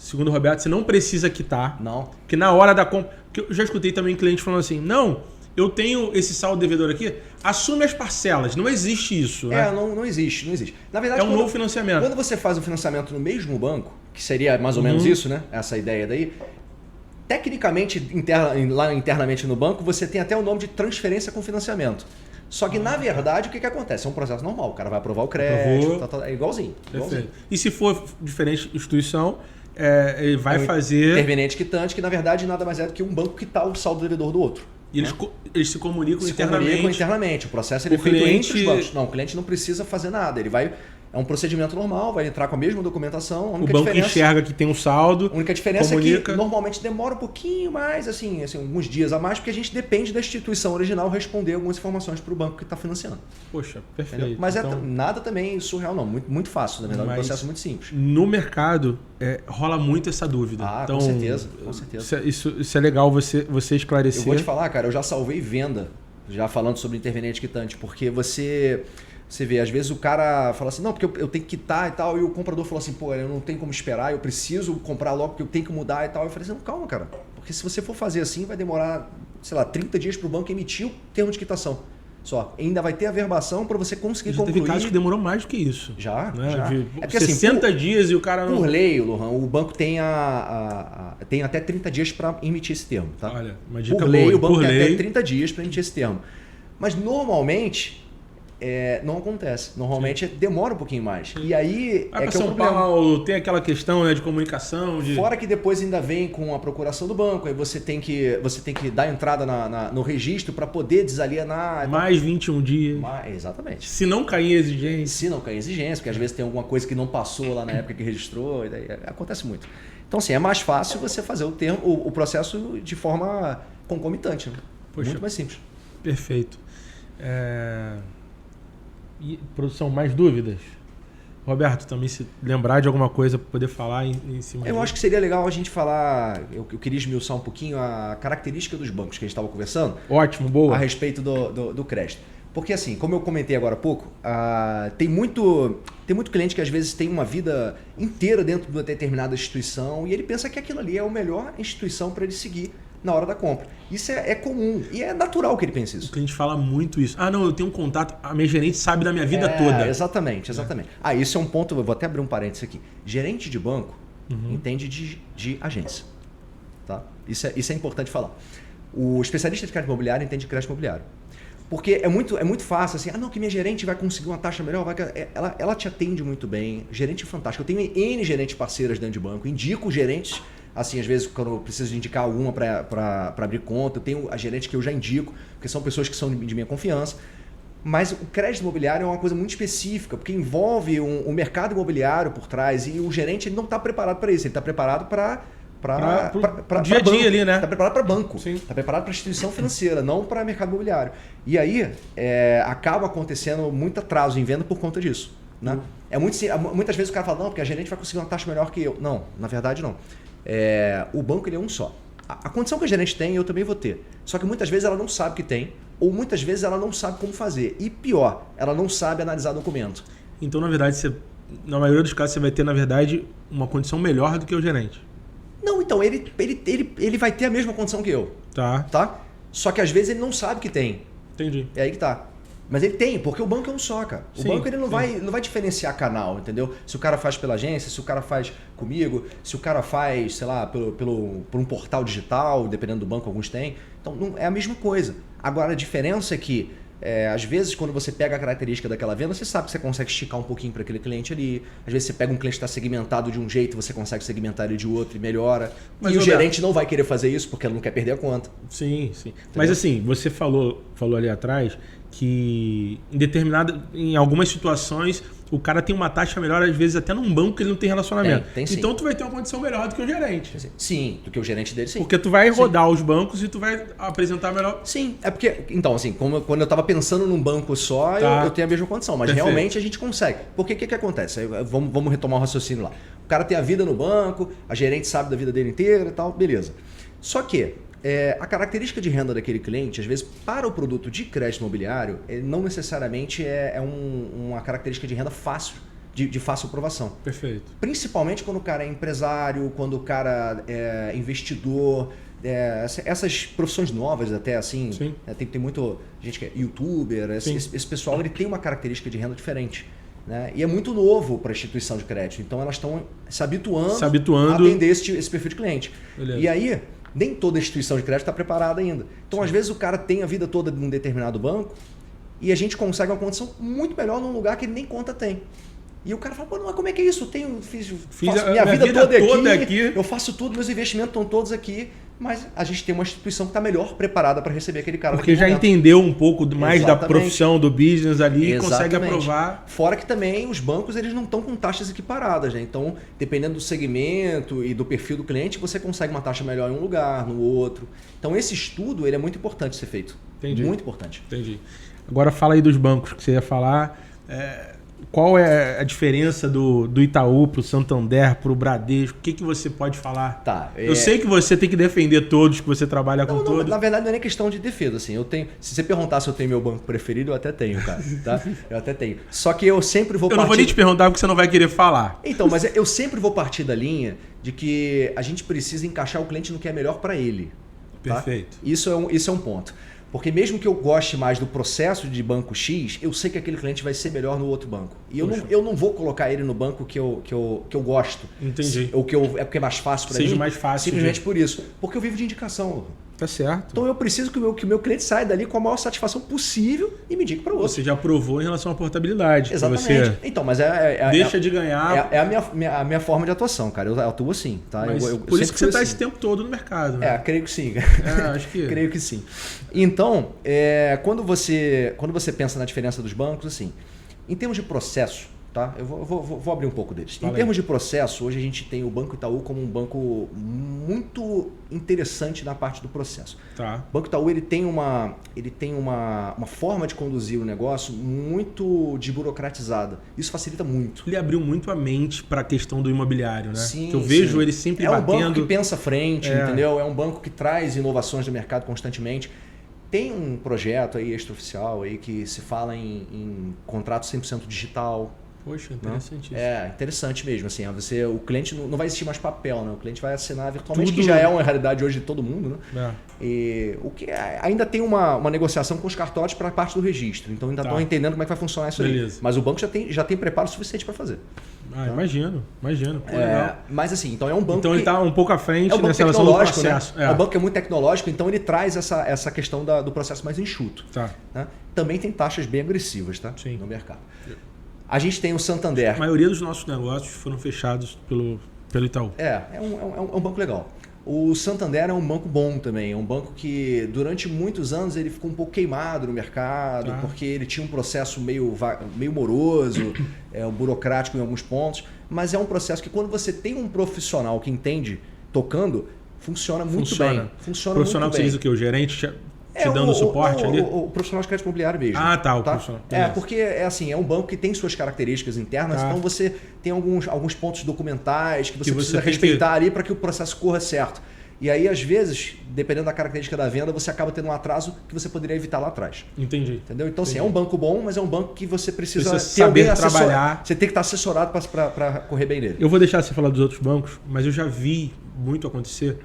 segundo o Roberto, você não precisa quitar. Não. Porque na hora da compra... Porque eu já escutei também cliente falando assim, não, eu tenho esse saldo devedor aqui, assume as parcelas. Não existe isso, né? Não existe, não existe. Na verdade, é um novo financiamento. Quando você faz um financiamento no mesmo banco, que seria mais ou menos isso, né? Essa ideia daí, tecnicamente, lá internamente no banco, você tem até o nome de transferência com financiamento. Só que, na verdade, o que acontece? É um processo normal. O cara vai aprovar o crédito, é igualzinho. E se for diferente instituição, ele vai fazer... Interveniente quitante, que na verdade nada mais é do que um banco quitar o saldo devedor do outro. E eles se comunicam internamente. Comunicam internamente. O processo é feito entre os bancos. Não, o cliente não precisa fazer nada. Ele vai... É um procedimento normal, vai entrar com a mesma documentação. O banco enxerga que tem um saldo. A única diferença é que normalmente demora um pouquinho mais, assim, alguns dias a mais, porque a gente depende da instituição original responder algumas informações para o banco que está financiando. Poxa, perfeito. Entendeu? Mas nada também surreal, não. Muito, muito fácil, na verdade. É um processo muito simples. No mercado, rola muito essa dúvida. Então, com certeza. Com certeza. Isso é legal você esclarecer. Eu vou te falar, cara, eu já salvei venda, já falando sobre interveniente quitante, porque você vê, às vezes o cara fala assim, não, porque eu tenho que quitar e tal, e o comprador falou assim, pô, eu não tenho como esperar, eu preciso comprar logo porque eu tenho que mudar e tal. Eu falei assim, não, calma, cara, porque se você for fazer assim, vai demorar, sei lá, 30 dias para o banco emitir o termo de quitação. Só, ainda vai ter a verbação para você conseguir concluir. Teve casos que demorou mais do que isso. Já, né? já. É porque 60 assim, dias e o cara não... Por lei, Lohan, o banco tem tem até 30 dias para emitir esse termo, tá? Olha, uma dica por lei, boa. O banco tem até 30 dias para emitir esse termo. Mas normalmente não acontece. Normalmente demora um pouquinho mais. E aí que é São Paulo tem aquela questão, né, de comunicação. Fora que depois ainda vem com a procuração do banco, aí você tem que dar entrada no registro para poder desalienar. Mais 21 dias. Exatamente. Se não cair em exigência. Se não cair em exigência, porque às vezes tem alguma coisa que não passou lá na época que registrou, e daí acontece muito. Então, assim, é mais fácil você fazer o processo de forma concomitante. Né? Poxa, muito mais simples. Perfeito. E, produção, mais dúvidas? Roberto, também se lembrar de alguma coisa para poder falar em cima Eu acho que seria legal a gente falar, eu queria esmiuçar um pouquinho a característica dos bancos que a gente estava conversando. Ótimo, boa. A respeito do crédito. Porque assim, como eu comentei agora há pouco, tem muito cliente que às vezes tem uma vida inteira dentro de uma determinada instituição e ele pensa que aquilo ali é a melhor instituição para ele seguir na hora da compra. Isso é comum e é natural que ele pense isso. O cliente fala muito isso. Não, eu tenho um contato, a minha gerente sabe da minha vida toda. Exatamente. Isso é um ponto, eu vou até abrir um parênteses aqui. Gerente de banco entende de agência. Tá? Isso é importante falar. O especialista de crédito imobiliário entende de crédito imobiliário. Porque é muito fácil assim, que minha gerente vai conseguir uma taxa melhor, ela te atende muito bem, gerente fantástico. Eu tenho N gerentes parceiras dentro de banco, indico gerentes, assim, às vezes quando eu preciso indicar alguma para abrir conta, eu tenho a gerente que eu já indico, porque são pessoas que são de minha confiança. Mas o crédito imobiliário é uma coisa muito específica, porque envolve um mercado imobiliário por trás e o gerente ele não está preparado para isso, ele está preparado para dia a dia ali, né? Está preparado para banco, está preparado para instituição financeira, não para mercado imobiliário. E aí acaba acontecendo muito atraso em venda por conta disso. Né? Muitas vezes o cara fala, não, porque a gerente vai conseguir uma taxa melhor que eu. Não, na verdade não. O banco ele é um só. A condição que a gerente tem, eu também vou ter. Só que muitas vezes ela não sabe que tem, ou muitas vezes ela não sabe como fazer. E pior, ela não sabe analisar documento. Então, na verdade, na maioria dos casos, você vai ter, na verdade, uma condição melhor do que o gerente. Não, então, ele vai ter a mesma condição que eu. Tá? Só que às vezes ele não sabe que tem. Entendi. É aí que tá. Mas ele tem, porque o banco é um só, cara. O banco ele não vai diferenciar canal, entendeu? Se o cara faz pela agência, se o cara faz comigo, se o cara faz, sei lá, por um portal digital, dependendo do banco, alguns têm. Então, não, é a mesma coisa. Agora, a diferença é que às vezes, quando você pega a característica daquela venda, você sabe que você consegue esticar um pouquinho para aquele cliente ali. Às vezes, você pega um cliente que está segmentado de um jeito, você consegue segmentar ele de outro e melhora. Mas o gerente não vai querer fazer isso porque ele não quer perder a conta. Sim. Entendeu? Mas assim, você falou ali atrás que em algumas situações o cara tem uma taxa melhor, às vezes até num banco que ele não tem relacionamento. Tem, sim. Então tu vai ter uma condição melhor do que o gerente. Sim, do que o gerente dele, sim. Porque tu vai rodar os bancos e tu vai apresentar melhor. Sim, é porque, então assim, quando eu estava pensando num banco só, eu tenho a mesma condição, mas Perfeito. Realmente a gente consegue. Porque o que acontece? Vamos retomar o raciocínio lá. O cara tem a vida no banco, a gerente sabe da vida dele inteira e tal, beleza. Só que a característica de renda daquele cliente, às vezes, para o produto de crédito imobiliário, não necessariamente é uma característica de renda fácil de fácil aprovação. Perfeito. Principalmente quando o cara é empresário, quando o cara é investidor, essas profissões novas até, assim, tem muito gente que é youtuber, esse pessoal ele tem uma característica de renda diferente. Né? E é muito novo para a instituição de crédito, então elas estão se habituando a atender esse perfil de cliente. Beleza. E aí, nem toda instituição de crédito está preparada ainda. Então, às vezes, o cara tem a vida toda num determinado banco e a gente consegue uma condição muito melhor num lugar que ele nem conta tem. E o cara fala, pô, mas como é que é isso? Eu faço minha vida toda aqui, eu faço tudo, meus investimentos estão todos aqui, mas a gente tem uma instituição que está melhor preparada para receber aquele cara. Porque já entendeu um pouco mais da profissão, do business ali e consegue aprovar. Fora que também os bancos eles não estão com taxas equiparadas, né? Então, dependendo do segmento e do perfil do cliente, você consegue uma taxa melhor em um lugar, no outro. Então, esse estudo ele é muito importante ser feito. Entendi. Muito importante. Entendi. Agora fala aí dos bancos que você ia falar. Qual é a diferença do Itaú para o Santander, para o Bradesco? O que você pode falar? Tá, eu sei que você tem que defender todos, que você trabalha com todos. Na verdade, não é nem questão de defesa. Assim, se você perguntar se eu tenho meu banco preferido, eu até tenho, cara. Tá? Eu até tenho. Só que eu sempre vou partir... Eu não vou nem te perguntar porque você não vai querer falar. Então, mas eu sempre vou partir da linha de que a gente precisa encaixar o cliente no que é melhor para ele. Tá? Perfeito. Isso é um ponto. Porque mesmo que eu goste mais do processo de banco X, eu sei que aquele cliente vai ser melhor no outro banco. E eu não vou colocar ele no banco que eu gosto. Entendi. Ou porque é mais fácil para mim. Seja mais fácil. Simplesmente por isso. Porque eu vivo de indicação. Tá certo. Então eu preciso que o meu cliente saia dali com a maior satisfação possível e me indique para outro. Você já provou em relação à portabilidade. Exatamente. Você então, mas deixa de ganhar. É a minha forma de atuação, cara. Eu atuo assim. Tá? Mas por isso que você está esse tempo todo no mercado. Né? Creio que sim. Acho que... creio que sim. Então, quando você pensa na diferença dos bancos, assim, em termos de processo, tá? Eu vou abrir um pouco deles. Em termos de processo, hoje a gente tem o Banco Itaú como um banco muito interessante na parte do processo. Tá. O Banco Itaú ele tem uma forma de conduzir o negócio muito desburocratizada. Isso facilita muito. Ele abriu muito a mente para a questão do imobiliário, né? Sim, que eu vejo ele sempre batendo. É um banco que pensa à frente, entendeu? É um banco que traz inovações do mercado constantemente. Tem um projeto aí extraoficial aí que se fala em contrato 100% digital. Poxa, interessante isso. Interessante mesmo. Assim, o cliente não vai existir mais papel, né? O cliente vai assinar virtualmente, que já é uma realidade hoje de todo mundo. Né? E o que ainda tem uma negociação com os cartórios para a parte do registro. Então ainda estão entendendo como é que vai funcionar isso aí. Mas o banco já tem preparo suficiente para fazer. Imagino. Pô, legal. Mas assim, então é um banco então ele está um pouco à frente nessa relação do processo. Né? É um banco que é muito tecnológico, então ele traz essa questão do processo mais enxuto. Tá. Né? Também tem taxas bem agressivas, tá? Sim. No mercado. A gente tem o Santander. A maioria dos nossos negócios foram fechados pelo Itaú. É um banco legal. O Santander é um banco bom também. É um banco que durante muitos anos ele ficou um pouco queimado no mercado, porque ele tinha um processo meio moroso, burocrático em alguns pontos. Mas é um processo que quando você tem um profissional que entende tocando, funciona muito bem. Funciona profissional muito que bem. você diz o quê? O gerente te dando suporte ali? O profissional de crédito imobiliário mesmo. O profissional. Porque é um banco que tem suas características internas, então você tem alguns pontos documentais que você precisa respeitar ali para que o processo corra certo. E aí, às vezes, dependendo da característica da venda, você acaba tendo um atraso que você poderia evitar lá atrás. Entendi. Entendeu? Então, assim, é um banco bom, mas é um banco que você precisa ter saber trabalhar. Você tem que estar assessorado para correr bem nele. Eu vou deixar você falar dos outros bancos, mas eu já vi muito acontecer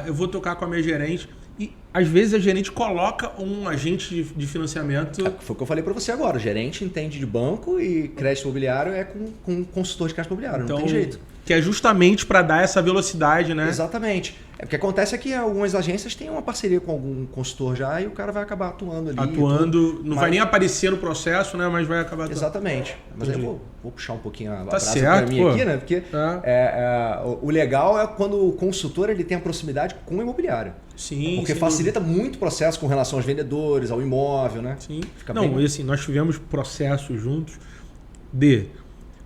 eu vou tocar com a minha gerente. E às vezes a gerente coloca um agente de financiamento. Foi o que eu falei para você agora. O gerente entende de banco e crédito imobiliário é com consultor de crédito imobiliário. Então, não tem jeito. Que é justamente para dar essa velocidade, né? Exatamente. O que acontece é que algumas agências têm uma parceria com algum consultor já e o cara vai acabar atuando ali. Vai nem aparecer no processo, né? Mas vai acabar atuando. Exatamente. Mas aí eu vou puxar um pouquinho a brasa para mim aqui, né? Porque o legal é quando o consultor ele tem a proximidade com o imobiliário. Sim. Porque facilita muito o processo com relação aos vendedores, ao imóvel, né? Sim. E assim, nós tivemos processos juntos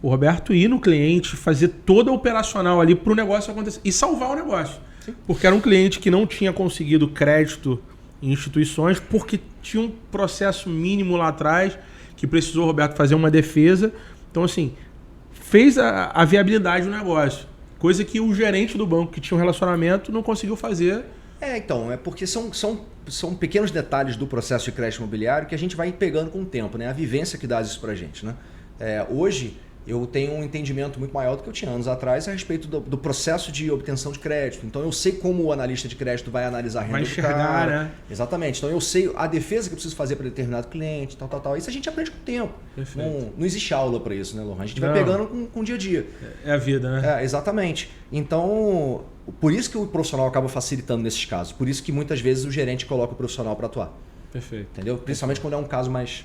o Roberto ir no cliente, fazer toda a operacional ali para o negócio acontecer e salvar o negócio. Sim. Porque era um cliente que não tinha conseguido crédito em instituições porque tinha um processo mínimo lá atrás que precisou o Roberto fazer uma defesa. Então, assim, fez a viabilidade do negócio. Coisa que o gerente do banco que tinha um relacionamento não conseguiu fazer. Então, porque são pequenos detalhes do processo de crédito imobiliário que a gente vai pegando com o tempo, né? A vivência que dá isso pra gente, né? Hoje eu tenho um entendimento muito maior do que eu tinha anos atrás a respeito do processo de obtenção de crédito. Então eu sei como o analista de crédito vai analisar a renda do cara. Né? Exatamente. Então eu sei a defesa que eu preciso fazer para determinado cliente, tal. Isso a gente aprende com o tempo. Não existe aula para isso, né, Lohan? A gente vai pegando com o dia a dia. É a vida, né? Exatamente. Então, por isso que o profissional acaba facilitando nesses casos. Por isso que muitas vezes o gerente coloca o profissional para atuar. Perfeito. Entendeu? Principalmente quando é um caso mais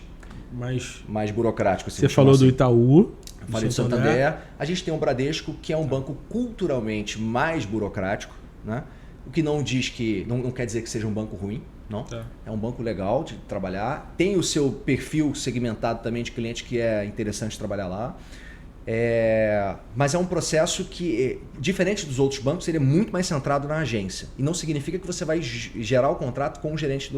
burocrático. Assim, você falou do Itaú. Falei do Santander. A gente tem um Bradesco, que é um banco culturalmente mais burocrático, né? O que não diz que não quer dizer que seja um banco ruim, não. É um banco legal de trabalhar. Tem o seu perfil segmentado também de cliente que é interessante trabalhar lá. Mas é um processo que, diferente dos outros bancos, ele é muito mais centrado na agência. E não significa que você vai gerar o contrato com o gerente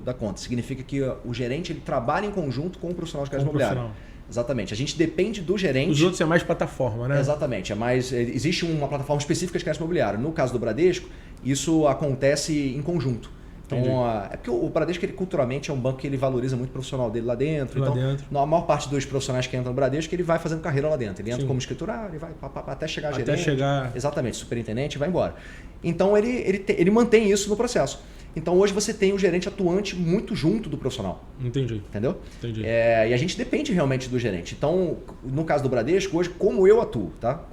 da conta. Significa que o gerente ele trabalha em conjunto com o profissional de crédito imobiliário. Exatamente. A gente depende do gerente. Os outros é mais plataforma, né? Exatamente. Existe uma plataforma específica de crédito imobiliário. No caso do Bradesco, isso acontece em conjunto. Então, é porque o Bradesco, ele, culturalmente, é um banco que ele valoriza muito o profissional dele lá dentro. A maior parte dos profissionais que entram no Bradesco, ele vai fazendo carreira lá dentro. Ele entra como escriturário, ele vai até chegar a gerente. Exatamente, superintendente, vai embora. Então, ele mantém isso no processo. Então, hoje você tem o gerente atuante muito junto do profissional. Entendi. Entendeu? E a gente depende realmente do gerente. Então, no caso do Bradesco, hoje, como eu atuo, tá?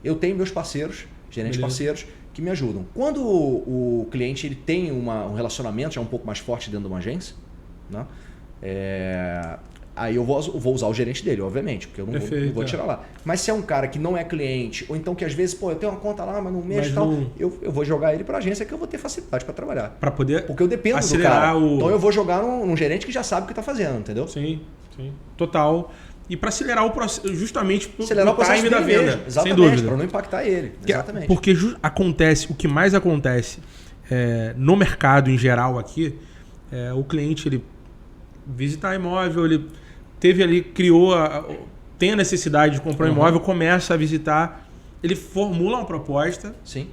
Eu tenho meus parceiros, gerentes parceiros, que me ajudam. Quando o cliente ele tem um relacionamento já um pouco mais forte dentro de uma agência, né? Aí eu vou usar o gerente dele, obviamente, porque eu não vou tirar lá. Mas se é um cara que não é cliente, ou então que às vezes, eu tenho uma conta lá, mas não mexo e tal, eu vou jogar ele para a agência que eu vou ter facilidade para trabalhar. Para poder porque eu dependo do cara. Então eu vou jogar num gerente que já sabe o que está fazendo, entendeu? Sim. Total. E para acelerar o processo, justamente o time da venda. Exatamente, sem dúvida. Para não impactar ele. Exatamente. Porque o que mais acontece no mercado em geral aqui, o cliente ele visitar imóvel, ele teve ali, tem a necessidade de comprar um imóvel, começa a visitar, ele formula uma proposta. Sim.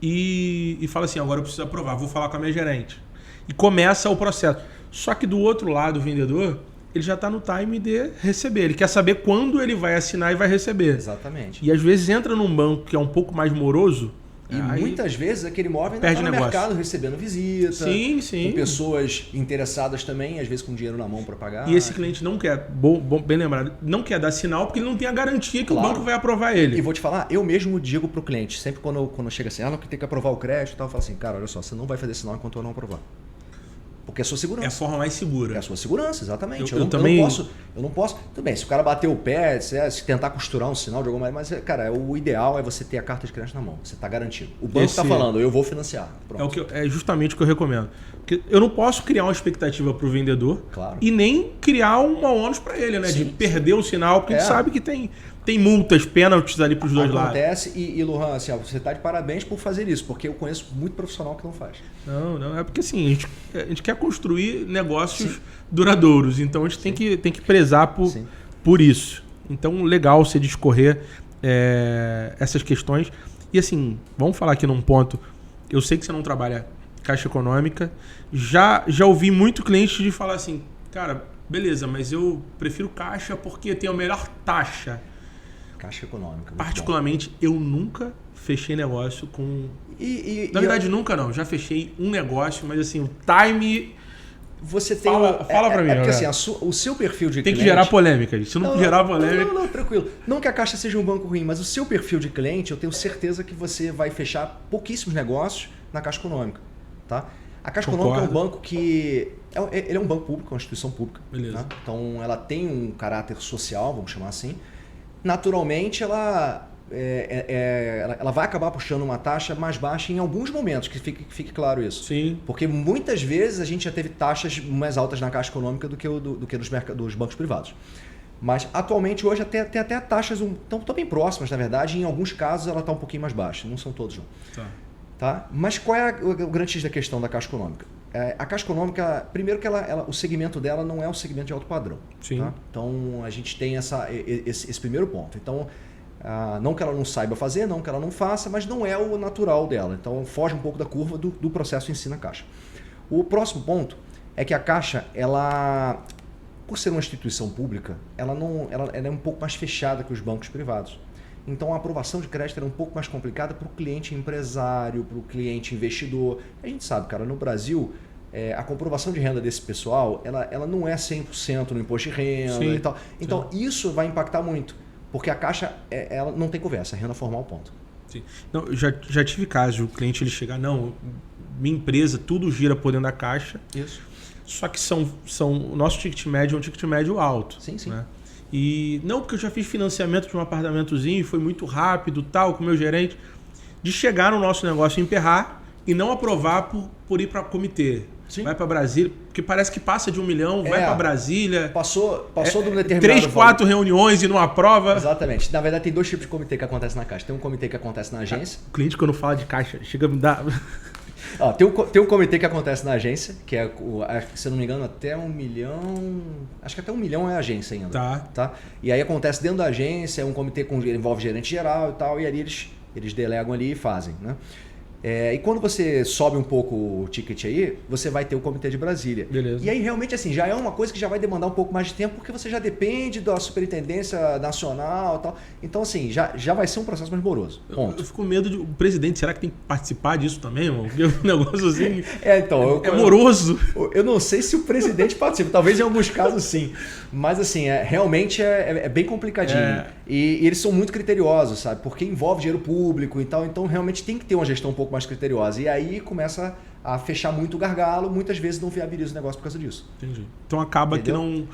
E fala assim, agora eu preciso aprovar, vou falar com a minha gerente. E começa o processo. Só que do outro lado, o vendedor, ele já está no time de receber. Ele quer saber quando ele vai assinar e vai receber. Exatamente. E às vezes entra num banco que é um pouco mais moroso. E muitas vezes aquele imóvel ainda está no mercado recebendo visita. Sim. Com pessoas interessadas também, às vezes com dinheiro na mão para pagar. E esse cliente não quer, bem lembrado, não quer dar sinal porque ele não tem a garantia que o banco vai aprovar ele. E vou te falar, eu mesmo digo para o cliente, sempre quando chega assim, que tem que aprovar o crédito e tal, eu falo assim, cara, olha só, você não vai fazer sinal enquanto eu não aprovar. Porque é a sua segurança. É a forma mais segura. É a sua segurança, exatamente. Eu também... eu não posso... Tudo bem, se o cara bater o pé, se tentar costurar um sinal de alguma maneira, mas, cara, o ideal é você ter a carta de crédito na mão. Você está garantido. O banco está falando, eu vou financiar. Pronto. É justamente o que eu recomendo. Porque eu não posso criar uma expectativa para o vendedor claro. E nem criar um ônus para ele, né? De perder o sinal, porque a gente sabe que tem multas, pênaltis ali para os dois lados. Acontece e Lohan, assim, você está de parabéns por fazer isso, porque eu conheço muito profissional que não faz. Não, é porque assim, a gente quer construir negócios duradouros, então a gente tem que prezar por isso. Então, legal você discorrer essas questões. E assim, vamos falar aqui num ponto, eu sei que você não trabalha Caixa Econômica, já ouvi muito cliente de falar assim, cara, beleza, mas eu prefiro Caixa porque tem a melhor taxa. Caixa Econômica. Particularmente, eu nunca fechei negócio com... Na verdade, nunca não. Já fechei um negócio, mas assim, o time... Você tem... Fala pra mim. Porque assim, o seu perfil de cliente... Tem que gerar polêmica. Se não gerar polêmica... Não, tranquilo. Não que a Caixa seja um banco ruim, mas o seu perfil de cliente, eu tenho certeza que você vai fechar pouquíssimos negócios na Caixa Econômica. Tá? A Caixa Econômica é um banco que... Ele é um banco público, uma instituição pública. Beleza. Né? Então, ela tem um caráter social, vamos chamar assim. Naturalmente, ela vai acabar puxando uma taxa mais baixa em alguns momentos, que fique claro isso. Sim. Porque muitas vezes a gente já teve taxas mais altas na Caixa Econômica do que dos bancos privados. Mas atualmente hoje tem até taxas estão bem próximas, na verdade, e em alguns casos ela está um pouquinho mais baixa, não são todos não. Tá? Mas qual é o grande X da questão da Caixa Econômica? A Caixa Econômica, primeiro que o segmento dela não é um segmento de alto padrão. Sim. Tá? Então a gente tem esse primeiro ponto. Então, não que ela não saiba fazer, não que ela não faça, mas não é o natural dela. Então foge um pouco da curva do processo em si na Caixa. O próximo ponto é que a Caixa, por ser uma instituição pública, ela é um pouco mais fechada que os bancos privados. Então a aprovação de crédito era um pouco mais complicada para o cliente empresário, para o cliente investidor. A gente sabe, cara, no Brasil, a comprovação de renda desse pessoal, ela não é 100% no imposto de renda. Sim, e tal. Então isso vai impactar muito, porque a Caixa ela não tem conversa, é renda formal, ponto. Sim. Não, já tive caso, o cliente ele chegar, não, minha empresa, tudo gira por dentro da Caixa. Isso. Só que o nosso ticket médio é um ticket médio alto. Sim, sim. Né? E não, porque eu já fiz financiamento de um apartamentozinho, foi muito rápido, tal, com o meu gerente, de chegar no nosso negócio e emperrar e não aprovar por ir para comitê. Sim. Vai para Brasília, porque parece que passa de 1 milhão, vai para Brasília. Passou de um determinado 3, 4 reuniões e não aprova. Exatamente. Na verdade, tem 2 tipos de comitê que acontece na Caixa. Tem um comitê que acontece na agência. O cliente, quando fala de Caixa, chega a me dar... Tem um comitê que acontece na agência, que é, se eu não me engano, até 1 milhão... Acho que até 1 milhão é a agência ainda. Tá? E aí acontece dentro da agência, é um comitê que envolve gerente geral e tal, e ali eles delegam ali e fazem, né? E quando você sobe um pouco o ticket aí, você vai ter o Comitê de Brasília. Beleza. E aí realmente assim, já é uma coisa que já vai demandar um pouco mais de tempo, porque você já depende da Superintendência Nacional e tal. Então assim, já vai ser um processo mais moroso. Ponto. Eu fico com medo o presidente, será que tem que participar disso também, irmão? Porque o negócio assim então, é moroso. Eu não sei se o presidente participa, talvez em alguns casos sim. Mas assim, realmente é bem complicadinho. E eles são muito criteriosos, sabe? Porque envolve dinheiro público e tal, então realmente tem que ter uma gestão um pouco mais criteriosa. E aí começa a fechar muito o gargalo, muitas vezes não viabiliza o negócio por causa disso. Entendi. Então acaba que não...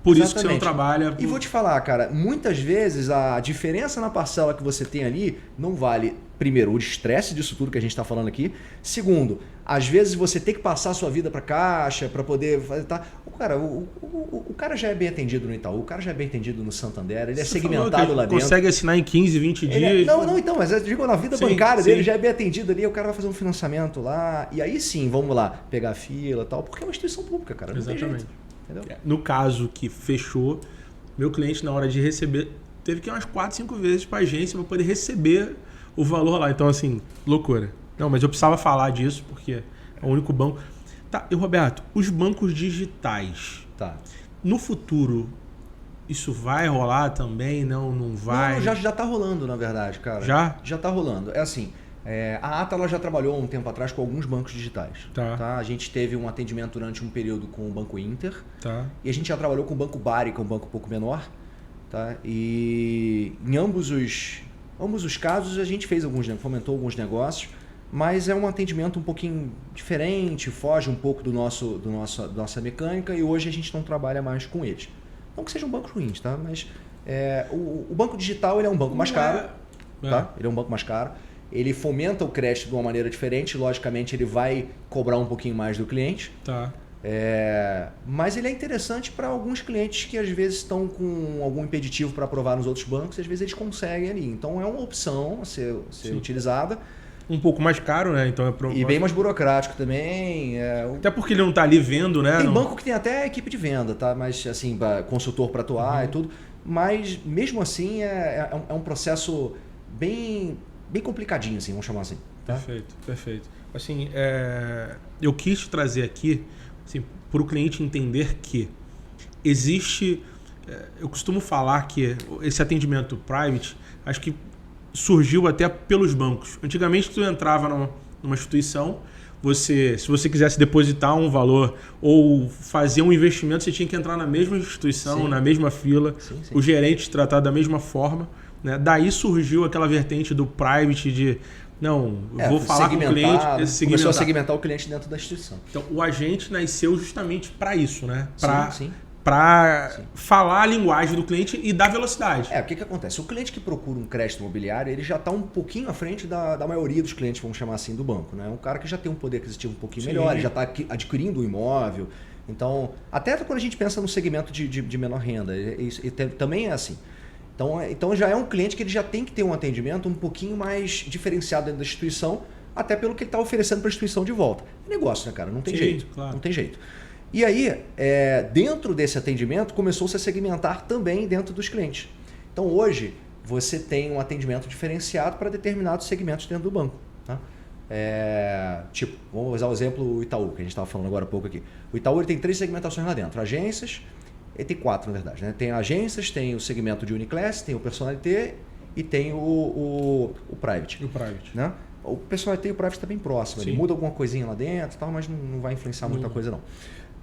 Por isso que você não trabalha... E vou te falar, cara, muitas vezes a diferença na parcela que você tem ali não vale, primeiro, o estresse disso tudo que a gente está falando aqui. Segundo, às vezes você tem que passar a sua vida para Caixa, para poder fazer... Tá? O cara já é bem atendido no Itaú, o cara já é bem atendido no Santander, ele é segmentado lá dentro. Consegue assinar em 15, 20 dias. Então, mas eu digo, na vida bancária dele já é bem atendido ali, o cara vai fazer um financiamento lá, e aí sim, vamos lá, pegar a fila e tal, porque é uma instituição pública, cara, não tem jeito. Entendeu? No caso que fechou, meu cliente na hora de receber teve que ir umas 4, 5 vezes para a agência para poder receber o valor lá. Então assim, loucura. Não, mas eu precisava falar disso porque é o único banco. Tá, e Roberto, os bancos digitais. Tá. No futuro, isso vai rolar também? Não vai? Não, já tá rolando, na verdade, cara. Já? Já tá rolando. É assim, a Ata ela já trabalhou um tempo atrás com alguns bancos digitais. Tá. A gente teve um atendimento durante um período com o Banco Inter. Tá. E a gente já trabalhou com o Banco Bari, que é um banco um pouco menor. Tá? E em ambos os casos a gente fomentou alguns negócios, mas é um atendimento um pouquinho diferente, foge um pouco da nossa mecânica, e hoje a gente não trabalha mais com eles. Não que sejam bancos ruins, tá? Mas o banco digital ele é um banco mais caro. Tá? Ele é um banco mais caro. Ele fomenta o crédito de uma maneira diferente, logicamente ele vai cobrar um pouquinho mais do cliente. Tá. Mas ele é interessante para alguns clientes que às vezes estão com algum impeditivo para aprovar nos outros bancos, e às vezes eles conseguem ali. Então é uma opção a ser utilizada. Um pouco mais caro, né? Então E bem mais burocrático também. Até porque ele não está ali vendo, né? Tem banco que tem até equipe de venda, tá? Mas assim, consultor para atuar e tudo. Mas mesmo assim é um processo bem complicadinho, assim, vamos chamar assim. Tá? Perfeito. Assim, eu quis te trazer aqui assim, para o cliente entender que existe... eu costumo falar que esse atendimento private, acho que surgiu até pelos bancos. Antigamente, tu entrava numa instituição, se você quisesse depositar um valor ou fazer um investimento, você tinha que entrar na mesma instituição, sim, na mesma fila, sim. O gerente te tratar da mesma forma. Né? Daí surgiu aquela vertente do private de... Não, vou falar com o cliente... Começou a segmentar o cliente dentro da instituição. Então, o agente nasceu justamente para isso, né? Para falar a linguagem do cliente e dar velocidade. O que acontece? O cliente que procura um crédito imobiliário, ele já está um pouquinho à frente da maioria dos clientes, vamos chamar assim, do banco. Né? Um cara que já tem um poder aquisitivo um pouquinho melhor, ele já está adquirindo um imóvel. Então, até quando a gente pensa no segmento de menor renda, também é assim. Então já é um cliente que ele já tem que ter um atendimento um pouquinho mais diferenciado dentro da instituição, até pelo que ele está oferecendo para a instituição de volta. É negócio, né, cara? Não tem jeito. Claro. Não tem jeito. E aí, dentro desse atendimento, começou-se a segmentar também dentro dos clientes. Então, hoje, você tem um atendimento diferenciado para determinados segmentos dentro do banco. Tá? Vamos usar o exemplo do Itaú, que a gente estava falando agora há pouco aqui. O Itaú ele tem 3 segmentações lá dentro. Agências, tem 4, na verdade. Né? Tem agências, tem o segmento de Uniclass, tem o Personalité e tem o Private. O Private. Né? O Personalité e o Private está bem próximo. Ele muda alguma coisinha lá dentro, tal, mas não vai influenciar muita coisa, não.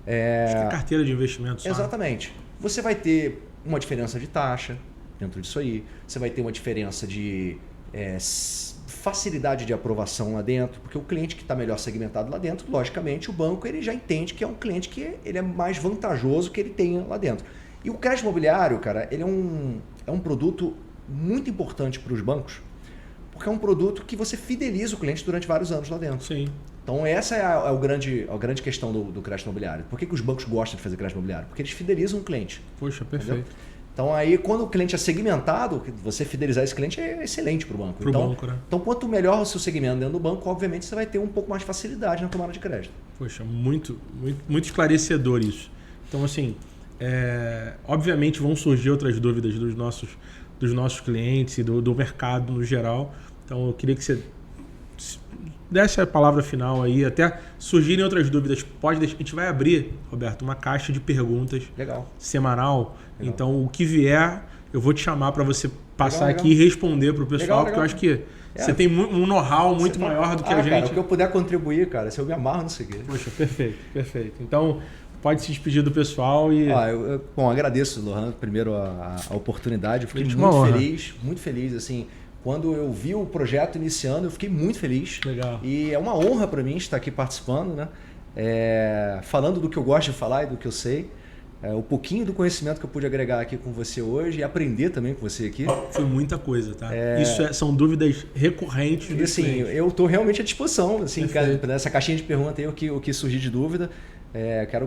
Acho que é carteira de investimento só. Exatamente. Você vai ter uma diferença de taxa dentro disso aí. Você vai ter uma diferença de facilidade de aprovação lá dentro, porque o cliente que está melhor segmentado lá dentro, logicamente, o banco ele já entende que é um cliente que ele é mais vantajoso que ele tenha lá dentro. E o crédito imobiliário, cara, ele é um produto muito importante para os bancos, porque é um produto que você fideliza o cliente durante vários anos lá dentro. Sim. Então essa é a grande questão do crédito imobiliário. Por que os bancos gostam de fazer crédito imobiliário? Porque eles fidelizam o cliente. Poxa, perfeito. Entendeu? Então aí quando o cliente é segmentado, você fidelizar esse cliente é excelente para o banco. Banco, né? Então quanto melhor o seu segmento dentro do banco, obviamente você vai ter um pouco mais de facilidade na tomada de crédito. Poxa, muito esclarecedor isso. Então assim, obviamente vão surgir outras dúvidas dos nossos clientes e do mercado no geral. Então eu queria que você desse a palavra final aí, até surgirem outras dúvidas. A gente vai abrir, Roberto, uma caixa de perguntas semanal. Legal. Então o que vier, eu vou te chamar para você passar aqui e responder para o pessoal, porque eu acho que você tem um know-how muito maior do que a gente. Cara, o que eu puder contribuir, cara, se eu me amarro nisso aqui. Poxa, perfeito. Então, pode se despedir do pessoal e... Bom, agradeço, Lohan, primeiro a oportunidade. Eu fiquei muito feliz, assim. Quando eu vi o projeto iniciando, eu fiquei muito feliz. Legal. E é uma honra para mim estar aqui participando, né? Falando do que eu gosto de falar e do que eu sei. O pouquinho do conhecimento que eu pude agregar aqui com você hoje e aprender também com você aqui. Foi muita coisa, tá? Isso são dúvidas recorrentes. E assim, eu estou realmente à disposição. Assim, nessa caixinha de pergunta aí, o que surgir de dúvida.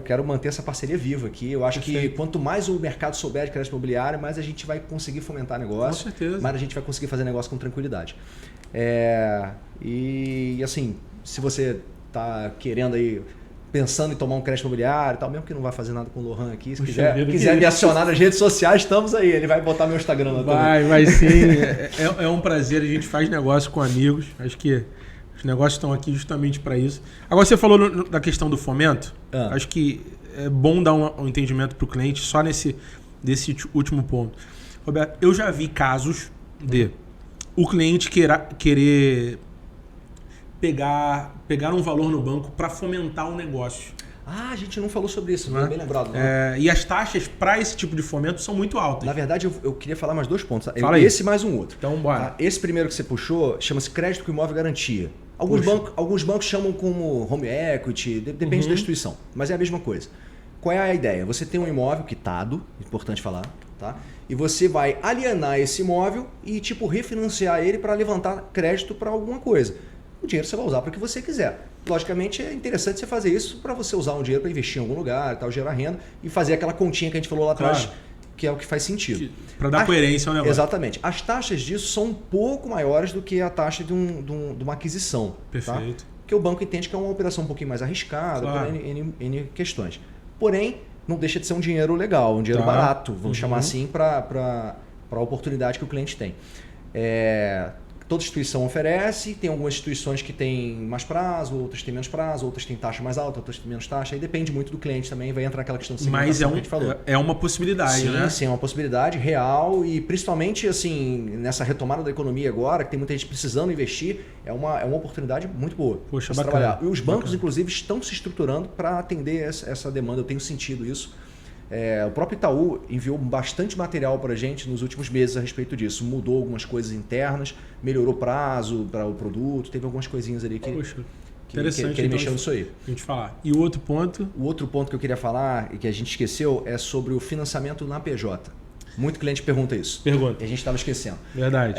Quero manter essa parceria viva aqui. Eu acho que quanto mais o mercado souber de crédito imobiliário, mais a gente vai conseguir fomentar negócio. Com certeza. Mais a gente vai conseguir fazer negócio com tranquilidade. E assim, se você está querendo aí, pensando em tomar um crédito imobiliário e tal, mesmo que não vai fazer nada com o Lohan aqui, se quiser me acionar nas redes sociais, estamos aí. Ele vai botar meu Instagram lá também. Vai sim. É um prazer. A gente faz negócio com amigos. Acho que os negócios estão aqui justamente para isso. Agora, você falou da questão do fomento. Acho que é bom dar um entendimento para o cliente só desse último ponto. Roberto, eu já vi casos de o cliente querer pegar um valor no banco para fomentar um negócio. A gente não falou sobre isso, não é bem lembrado. Não. E as taxas para esse tipo de fomento são muito altas. Na verdade, eu queria falar mais 2 pontos. Fala esse mais um outro. Então, bora. Esse primeiro que você puxou chama-se crédito com imóvel garantia. Alguns bancos chamam como home equity, depende da instituição, mas é a mesma coisa. Qual é a ideia? Você tem um imóvel quitado, importante falar, tá? E você vai alienar esse imóvel e refinanciar ele para levantar crédito para alguma coisa. O dinheiro você vai usar para o que você quiser. Logicamente é interessante você fazer isso para você usar um dinheiro para investir em algum lugar, tal, gerar renda e fazer aquela continha que a gente falou lá atrás, que é o que faz sentido. Para dar coerência ao negócio. Exatamente. As taxas disso são um pouco maiores do que a taxa de uma aquisição. Perfeito. Tá? Porque o banco entende que é uma operação um pouquinho mais arriscada, por N questões. Porém, não deixa de ser um dinheiro legal, um dinheiro barato, vamos chamar assim, para a oportunidade que o cliente tem. Toda instituição oferece, tem algumas instituições que têm mais prazo, outras têm menos prazo, outras têm taxa mais alta, outras têm menos taxa, aí depende muito do cliente também, vai entrar aquela questão de segmentação que a gente falou. É uma possibilidade, né? Sim, é uma possibilidade real e principalmente assim, nessa retomada da economia agora, que tem muita gente precisando investir, é uma oportunidade muito boa. Poxa, bacana. Trabalhar. E os bancos, inclusive, estão se estruturando para atender essa demanda, eu tenho sentido isso. O próprio Itaú enviou bastante material para a gente nos últimos meses a respeito disso. Mudou algumas coisas internas, melhorou prazo para o produto, teve algumas coisinhas ali que ele mexeu nisso aí. A gente falar. E o outro ponto? O outro ponto que eu queria falar e que a gente esqueceu é sobre o financiamento na PJ. Muito cliente pergunta isso. E a gente estava esquecendo. Verdade.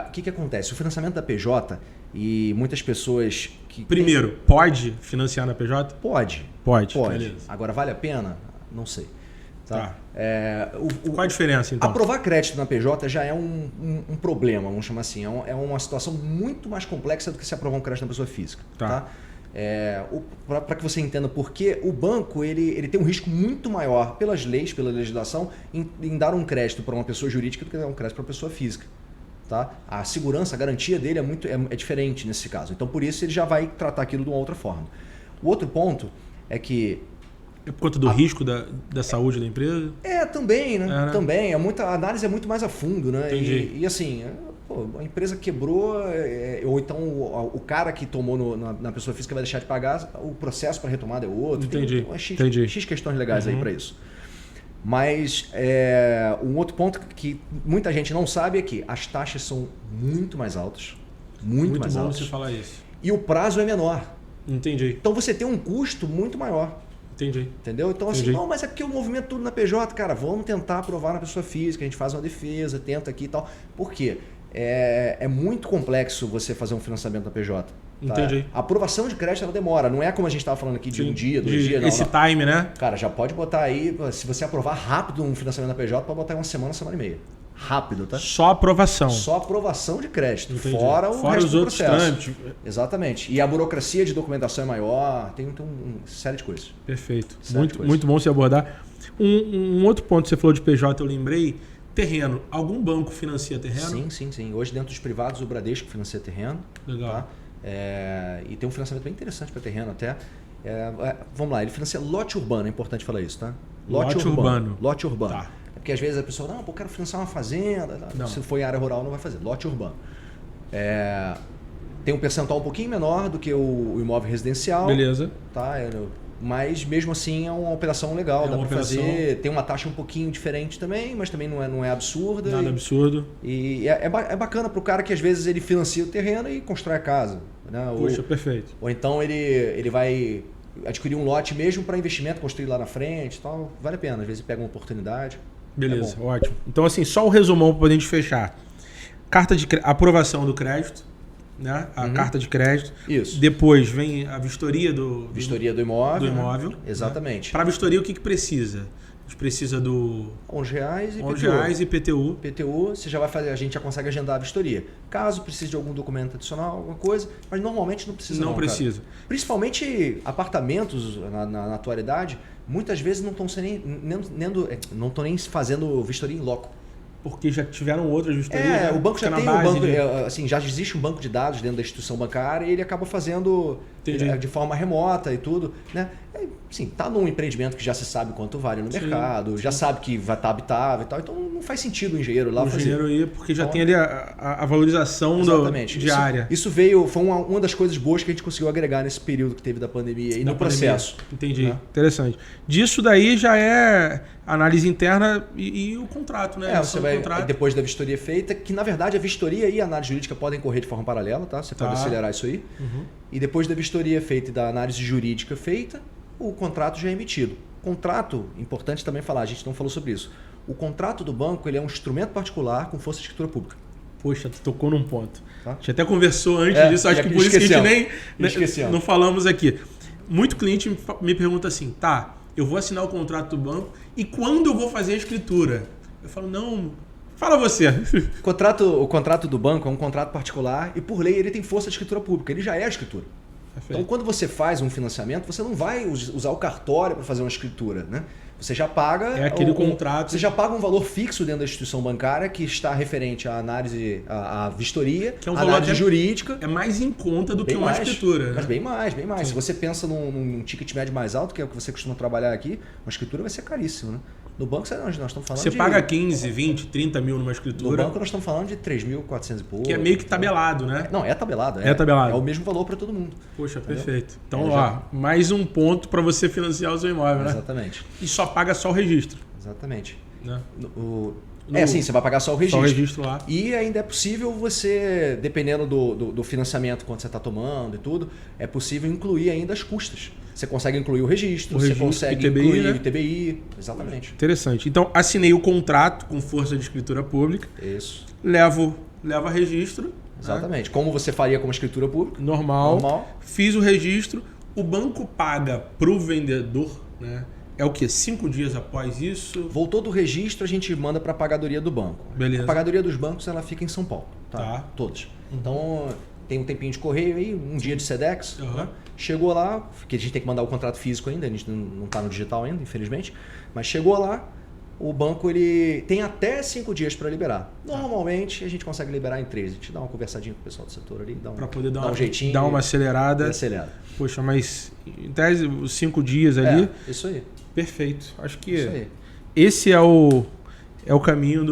O que acontece? O financiamento da PJ e muitas pessoas que... Primeiro, pode financiar na PJ? Pode. Beleza. Agora, vale a pena? Não sei. Tá? Qual a diferença, então? Aprovar crédito na PJ já é um problema, vamos chamar assim. É uma situação muito mais complexa do que se aprovar um crédito na pessoa física. Tá? Para que você entenda por que o banco ele tem um risco muito maior pelas leis, pela legislação, em dar um crédito para uma pessoa jurídica do que dar um crédito para uma pessoa física. Tá? A segurança, a garantia dele é diferente nesse caso. Então, por isso, ele já vai tratar aquilo de uma outra forma. O outro ponto é que É por conta do risco da saúde da empresa? Também, né? Né? Também. A análise é muito mais a fundo, né? Entendi. E assim, a empresa quebrou, ou então o cara que tomou na pessoa física vai deixar de pagar, o processo para retomada é outro. Entendi. Tem X questões legais aí para isso. Mas um outro ponto que muita gente não sabe é que as taxas são muito mais altas. Muito mais bom altas. você falar isso. E o prazo é menor. Entendi. Então você tem um custo muito maior. Entendi. Entendeu? Então assim, não, mas é porque o movimento tudo na PJ, cara, vamos tentar aprovar na pessoa física, a gente faz uma defesa, tenta aqui e tal. Por quê? É muito complexo você fazer um financiamento na PJ. Tá? Entendi. A aprovação de crédito ela demora, não é como a gente estava falando aqui de um dia, 2 dias. Esse time, né? Cara, já pode botar aí, se você aprovar rápido um financiamento na PJ, pode botar em uma semana e meia. Rápido, tá? Só aprovação. Só aprovação de crédito, Entendi. fora resto os do outros processo. trâmites. Exatamente. E a burocracia de documentação é maior, tem uma série de coisas. Perfeito. Série de coisas. Muito bom você abordar. Um outro ponto que você falou de PJ, eu lembrei. Terreno. Algum banco financia terreno? Sim. Hoje, dentro dos privados, o Bradesco financia terreno. Legal. Tá? E tem um financiamento bem interessante para terreno até. Vamos lá, ele financia lote urbano, é importante falar isso, tá? Lote urbano. Lote urbano. Tá. Porque às vezes a pessoa, não, eu quero financiar uma fazenda. Não. Se for em área rural, não vai fazer. Lote urbano. Tem um percentual um pouquinho menor do que o imóvel residencial. Beleza. Tá? Mas mesmo assim é uma operação legal, dá para fazer. Tem uma taxa um pouquinho diferente também, mas também não é absurda. Nada absurdo. E é bacana para o cara que às vezes ele financia o terreno e constrói a casa. Né? Puxa, perfeito. Ou então ele vai adquirir um lote mesmo para investimento, construir lá na frente e tal. Vale a pena, às vezes pega uma oportunidade. Beleza, ótimo. Então assim, só o resumão para a gente fechar. Aprovação do crédito. Né? A carta de crédito. Isso. Depois vem a vistoria do imóvel. Exatamente. Né? Para a vistoria, o que precisa? A gente precisa do R$11 e PTU. PTU, você já vai fazer, a gente já consegue agendar a vistoria. Caso precise de algum documento adicional, alguma coisa, mas normalmente não precisa. Não precisa. Cara. Principalmente apartamentos na atualidade, muitas vezes não estão nem fazendo vistoria em loco. Porque já tiveram outras vistorias. O banco já tem um banco, assim, já existe um banco de dados dentro da instituição bancária e ele acaba fazendo de forma remota e tudo, né? Sim, tá num empreendimento que já se sabe quanto vale no mercado, já sabe que vai estar habitável e tal, então não faz sentido o engenheiro lá fazer. O engenheiro aí, porque já tem ali a valorização diária. Isso foi uma das coisas boas que a gente conseguiu agregar nesse período que teve da pandemia e no processo. Entendi, né? Interessante. Disso daí já é análise interna e o contrato, né? Você vai, depois da vistoria feita, que na verdade a vistoria e a análise jurídica podem correr de forma paralela, tá? Você pode acelerar isso aí. E depois da vistoria feita e da análise jurídica feita, o contrato já é emitido. Contrato, importante também falar, a gente não falou sobre isso. O contrato do banco ele é um instrumento particular com força de escritura pública. Poxa, tu tocou num ponto. Tá? A gente até conversou antes disso, acho que por isso que a gente nem não falamos aqui. Muito cliente me pergunta assim, tá, eu vou assinar o contrato do banco e quando eu vou fazer a escritura? Eu falo, não, fala você. O contrato do banco é um contrato particular e por lei ele tem força de escritura pública, ele já é a escritura. Perfeito. Então, quando você faz um financiamento, você não vai usar o cartório para fazer uma escritura, né? Você já paga... É aquele contrato... Você já paga um valor fixo dentro da instituição bancária que está referente à análise, à vistoria, que é um à análise jurídica. É mais em conta do que uma escritura. Mas bem mais. Sim. Se você pensa num ticket médio mais alto, que é o que você costuma trabalhar aqui, uma escritura vai ser caríssima, né? No banco, nós estamos falando Você paga 15, 20, 30 mil numa escritura. No banco, nós estamos falando de 3.400 e pouco. Que é meio que tabelado, né? Não, é tabelado. É tabelado. É o mesmo valor para todo mundo. Poxa, entendeu? Perfeito. Então, mais um ponto para você financiar o seu imóvel, né? Exatamente. E só paga só o registro. Exatamente. Né? Sim, você vai pagar só o registro. Só o registro lá. E ainda é possível você, dependendo do financiamento, quanto você está tomando e tudo, é possível incluir ainda as custas. Você consegue incluir o registro, você consegue incluir o ITBI. Exatamente. Interessante. Então, assinei o contrato com força de escritura pública. Isso. Levo registro. Exatamente. Né? Como você faria com uma escritura pública. Normal. Fiz o registro. O banco paga para o vendedor, né? É o quê? 5 dias após isso? Voltou do registro, a gente manda para a pagadoria do banco. Beleza. A pagadoria dos bancos ela fica em São Paulo. Tá? Todas. Então, tem um tempinho de correio aí, um dia de SEDEX. Né? Chegou lá, porque a gente tem que mandar o contrato físico ainda, a gente não está no digital ainda, infelizmente. Mas chegou lá, o banco ele tem até 5 dias para liberar. Normalmente, a gente consegue liberar em 3. A gente dá uma conversadinha com o pessoal do setor ali, para poder dar um jeitinho. Dar uma acelerada. Poxa, mas em tese, os 5 dias ali... Isso aí. Perfeito. Acho que Isso aí. esse é o caminho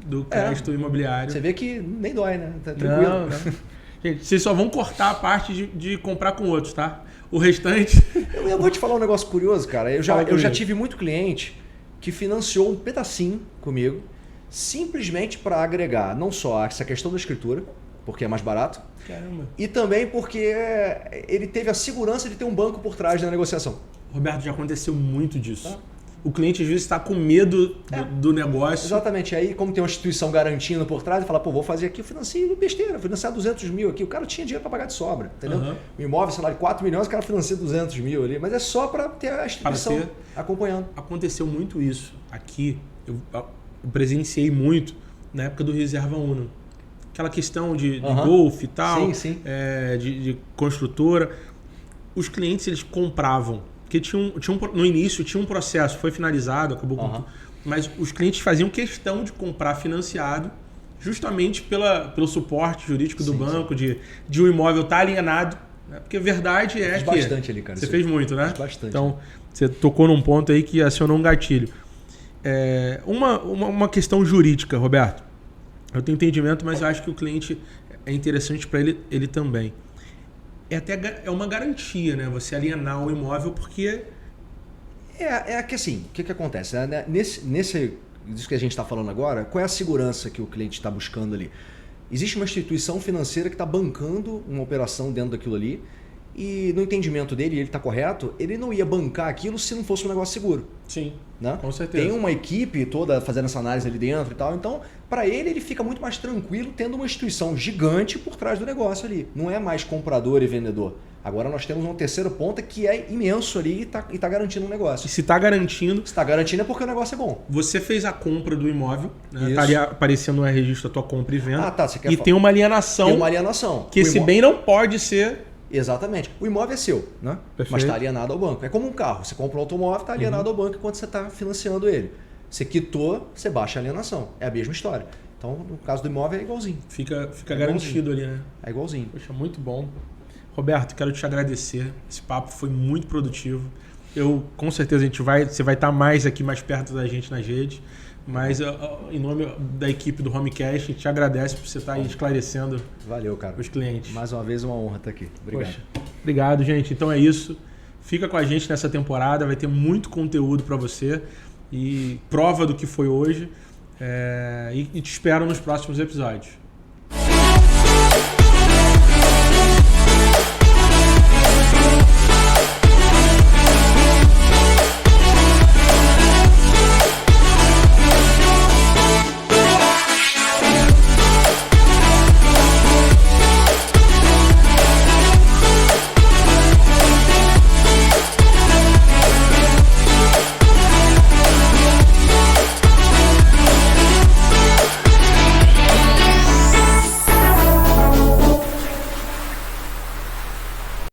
do crédito imobiliário. Você vê que nem dói, né? Tá tranquilo. Não. Gente, vocês só vão cortar a parte de comprar com outros, tá? O restante... Eu vou te falar um negócio curioso, cara. Eu já tive muito cliente que financiou um pedacinho comigo simplesmente para agregar não só essa questão da escritura, porque é mais barato, Caramba. e também porque ele teve a segurança de ter um banco por trás da negociação. Roberto, já aconteceu muito disso. O cliente às vezes está com medo do negócio. Exatamente. Aí, como tem uma instituição garantindo por trás, ele fala, pô, vou fazer aqui, eu financio besteira, financiar 200 mil aqui. O cara tinha dinheiro para pagar de sobra, entendeu? Uhum. O imóvel, sei lá, de 4 milhões, o cara financia 200 mil ali. Mas é só para ter a instituição acompanhando. Aconteceu muito isso aqui. Eu presenciei muito na época do Reserva Uno. Aquela questão de golfe e tal, sim. De construtora. Os clientes, eles compravam. Porque no início tinha um processo, foi finalizado, acabou com tudo. Mas os clientes faziam questão de comprar financiado justamente pelo suporte jurídico do banco, de um imóvel estar alienado. Né? Porque a verdade é que... bastante ali, cara. Você fez muito, né? Bastante. Então, você tocou num ponto aí que acionou um gatilho. Uma questão jurídica, Roberto. Eu tenho entendimento, mas eu acho que o cliente é interessante para ele também. É uma garantia, né? Você alienar o imóvel, porque... É que assim, o que acontece? Nesse disso que a gente está falando agora, qual é a segurança que o cliente está buscando ali? Existe uma instituição financeira que está bancando uma operação dentro daquilo ali e no entendimento dele, ele está correto, ele não ia bancar aquilo se não fosse um negócio seguro. Sim, né? Com certeza. Tem uma equipe toda fazendo essa análise ali dentro e tal, então para ele fica muito mais tranquilo tendo uma instituição gigante por trás do negócio ali. Não é mais comprador e vendedor. Agora nós temos um terceiro ponto que é imenso ali e tá garantindo um negócio. E se está garantindo... Se está garantindo é porque o negócio é bom. Você fez a compra do imóvel, né? Tá ali aparecendo no registro a tua compra e venda. Você quer e tem uma alienação. Tem uma alienação. Que esse bem não pode ser... Exatamente. O imóvel é seu, né? Perfeito. Mas está alienado ao banco. É como um carro. Você compra um automóvel, está alienado ao banco enquanto você está financiando ele. Você quitou, você baixa a alienação. É a mesma história. Então, no caso do imóvel, é igualzinho. Fica garantido ali, né? É igualzinho. Poxa, muito bom. Roberto, quero te agradecer. Esse papo foi muito produtivo. Com certeza, você vai estar mais perto da gente nas redes. Mas, em nome da equipe do Homecast, a gente te agradece por você estar aí esclarecendo. Valeu, cara. Os clientes. Mais uma vez, uma honra estar aqui. Obrigado. Poxa, obrigado, gente. Então é isso. Fica com a gente nessa temporada. Vai ter muito conteúdo para você. E prova do que foi hoje. E te espero nos próximos episódios.